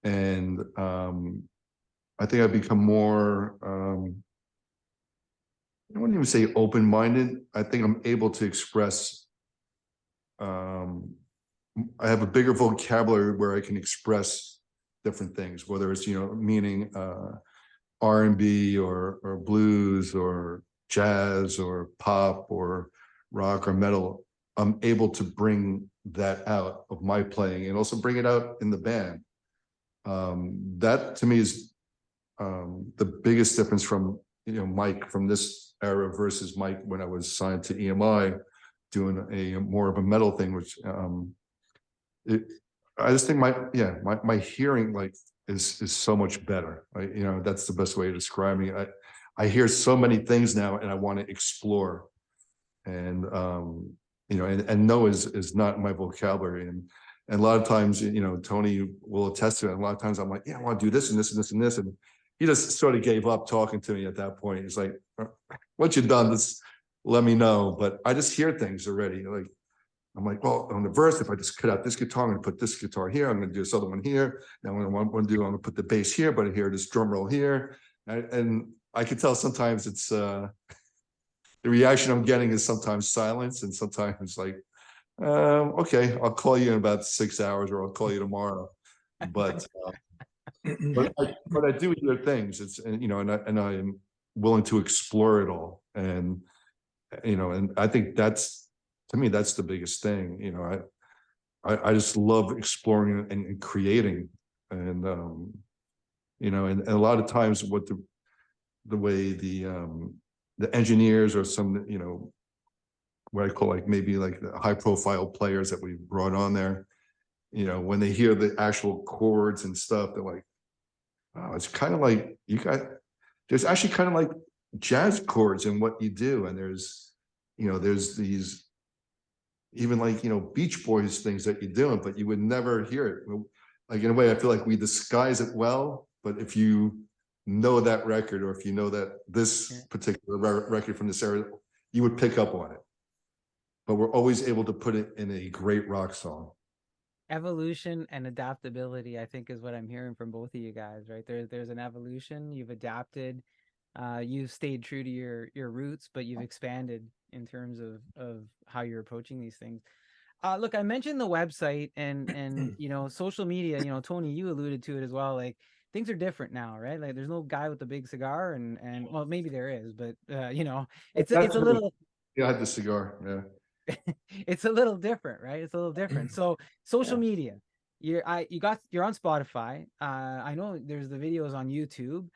[SPEAKER 2] And I think I've become more, I wouldn't even say open-minded. I think I'm able to express, I have a bigger vocabulary where I can express different things, whether it's, meaning R&B or blues or jazz or pop or rock or metal. I'm able to bring that out of my playing and also bring it out in the band. That to me is the biggest difference from Mike from this era versus Mike when I was signed to EMI doing a more of a metal thing, which I just think my hearing is so much better. That's the best way to describe me. I hear so many things now and I want to explore, and and no is not my vocabulary. And a lot of times, Tony will attest to it. And a lot of times I'm like, yeah, I want to do this and this and this and this. And he just sort of gave up talking to me at that point. He's like, once you're done, just let me know. But I just hear things already. I'm like, well, on the verse, if I just cut out this guitar, I'm going to put this guitar here. I'm going to do this other one here. Now what I'm going to put the bass here, but I hear this drum roll here. And I can tell sometimes it's the reaction I'm getting is sometimes silence and sometimes like, okay, I'll call you in about 6 hours or I'll call you tomorrow. But I do hear things. It's and I am willing to explore it all. And and I think that's, to me, that's the biggest thing. I just love exploring and creating. And and a lot of times what the way the engineers or some what I call maybe the high profile players that we brought on there, when they hear the actual chords and stuff, they're like, oh, it's kind of like there's actually kind of like jazz chords in what you do. And there's these even Beach Boys things that you're doing, but you would never hear it. In a way, I feel like we disguise it well, but if you know that record, or if you know that this particular record from this era, you would pick up on it. But we're always able to put it in a great rock song.
[SPEAKER 1] Evolution and adaptability, I think, is what I'm hearing from both of you guys, right? There's an evolution. You've adapted, you've stayed true to your roots, but you've expanded in terms of how you're approaching these things. Look, I mentioned the website and social media. Tony, you alluded to it as well. Things are different now, right? There's no guy with a big cigar, and well, maybe there is, but it's a little.
[SPEAKER 2] Yeah, I had the cigar. Yeah.
[SPEAKER 1] It's a little different, right? It's a little different. So social media, you're on Spotify. I know there's the videos on YouTube.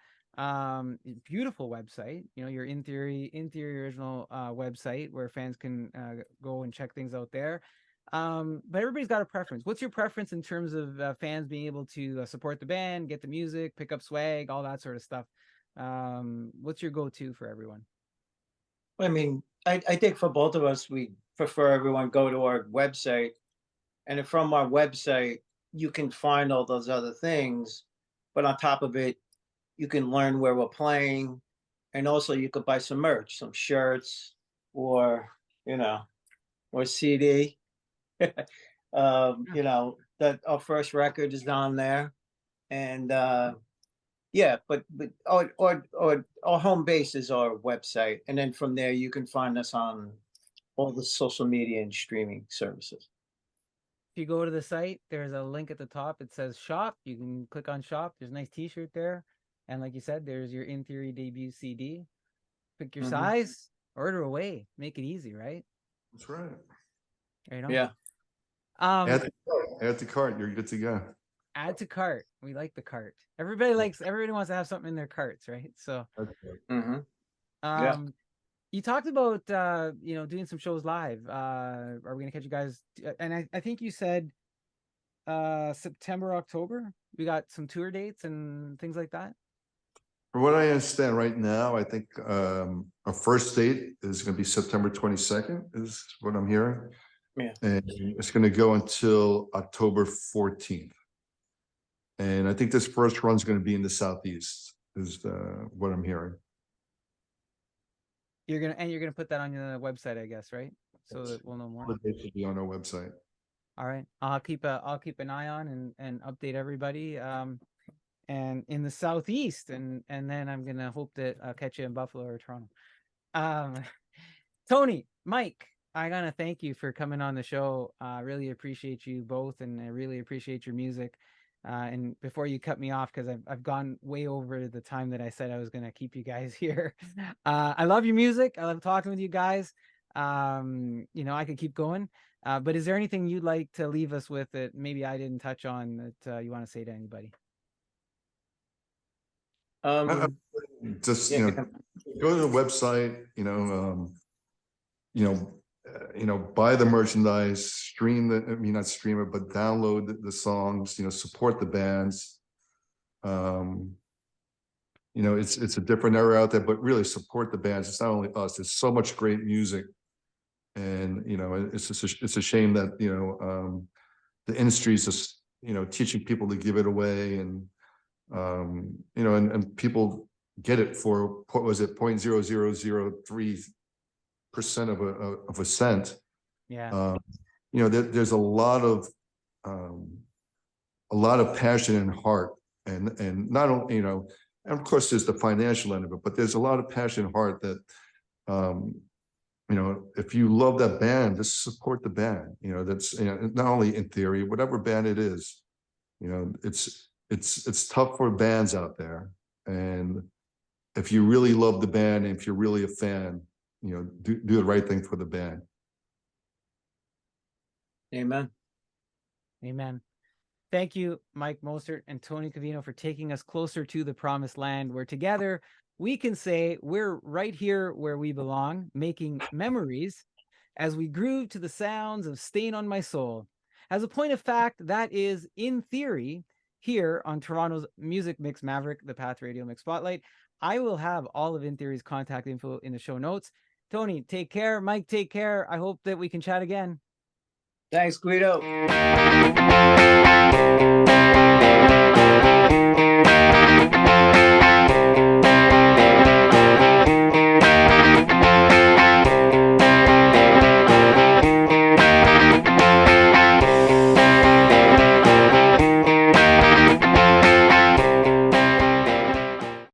[SPEAKER 1] Beautiful website. Your In Theory original website where fans can go and check things out there. But everybody's got a preference. What's your preference in terms of fans being able to support the band, get the music, pick up swag, all that sort of stuff? What's your go-to for everyone?
[SPEAKER 3] I mean, I think for both of us, we prefer everyone go to our website, and from our website, you can find all those other things. But on top of it, you can learn where we're playing, and also you could buy some merch, some shirts, or or CD. That our first record is on there, and yeah, but our home base is our website, and then from there you can find us on all the social media and streaming services.
[SPEAKER 1] If you go to the site, there's a link at the top. It says shop. You can click on shop. There's a nice t-shirt there. And like you said, there's your In Theory debut CD. Pick your size, order away. Make it easy, right?
[SPEAKER 2] That's right.
[SPEAKER 1] Right on.
[SPEAKER 3] Yeah.
[SPEAKER 2] Add to cart. You're good to go.
[SPEAKER 1] Add to cart. We like the cart. Everybody wants to have something in their carts, right? So,
[SPEAKER 3] Yeah.
[SPEAKER 1] You talked about doing some shows live. Are we gonna catch you guys? And I think you said September, October. We got some tour dates and things like that.
[SPEAKER 2] From what I understand right now, I think our first date is going to be September 22nd, is what I'm hearing.
[SPEAKER 3] Yeah.
[SPEAKER 2] And it's going to go until October 14th. And I think this first run is going to be in the Southeast, is what I'm hearing.
[SPEAKER 1] You're gonna put that on your website, I guess, right? So that we'll know more.
[SPEAKER 2] The dates will be on our website.
[SPEAKER 1] All right, I'll keep an eye on and update everybody. And in the Southeast, and then I'm gonna hope that I'll catch you in Buffalo or Toronto. Tony, Mike, I gotta thank you for coming on the show. I really appreciate you both, and I really appreciate your music. And before you cut me off, because I've gone way over the time that I said I was gonna keep you guys here. I love your music. I love talking with you guys. I could keep going. But is there anything you'd like to leave us with that maybe I didn't touch on that you want to say to anybody?
[SPEAKER 2] Just go to the website. Buy the merchandise, not stream it, but download the songs, support the bands. It's a different era out there, but really support the bands. It's not only us, there's so much great music. And, it's a shame that, the industry is just, teaching people to give it away and people get it for, what was it, 0.0003% of a cent.
[SPEAKER 1] Yeah.
[SPEAKER 2] There's a lot of passion and heart, and not only, and of course there's the financial end of it, but there's a lot of passion and heart that, if you love that band, just support the band. That's not only In Theory, whatever band it is. It's tough for bands out there, and if you really love the band, and if you're really a fan, do the right thing for the band.
[SPEAKER 3] Amen.
[SPEAKER 1] Amen. Thank you, Mike Mostert and Tony Covino, for taking us closer to the promised land, where together we can say we're right here where we belong, making memories as we groove to the sounds of Stain on My Soul. As a point of fact, that is In Theory here on Toronto's Music Mix Maverick, the Path Radio Mix Spotlight. I will have all of In Theory's contact info in the show notes. Tony, take care. Mike, take care. I hope that we can chat again.
[SPEAKER 3] Thanks, Guido.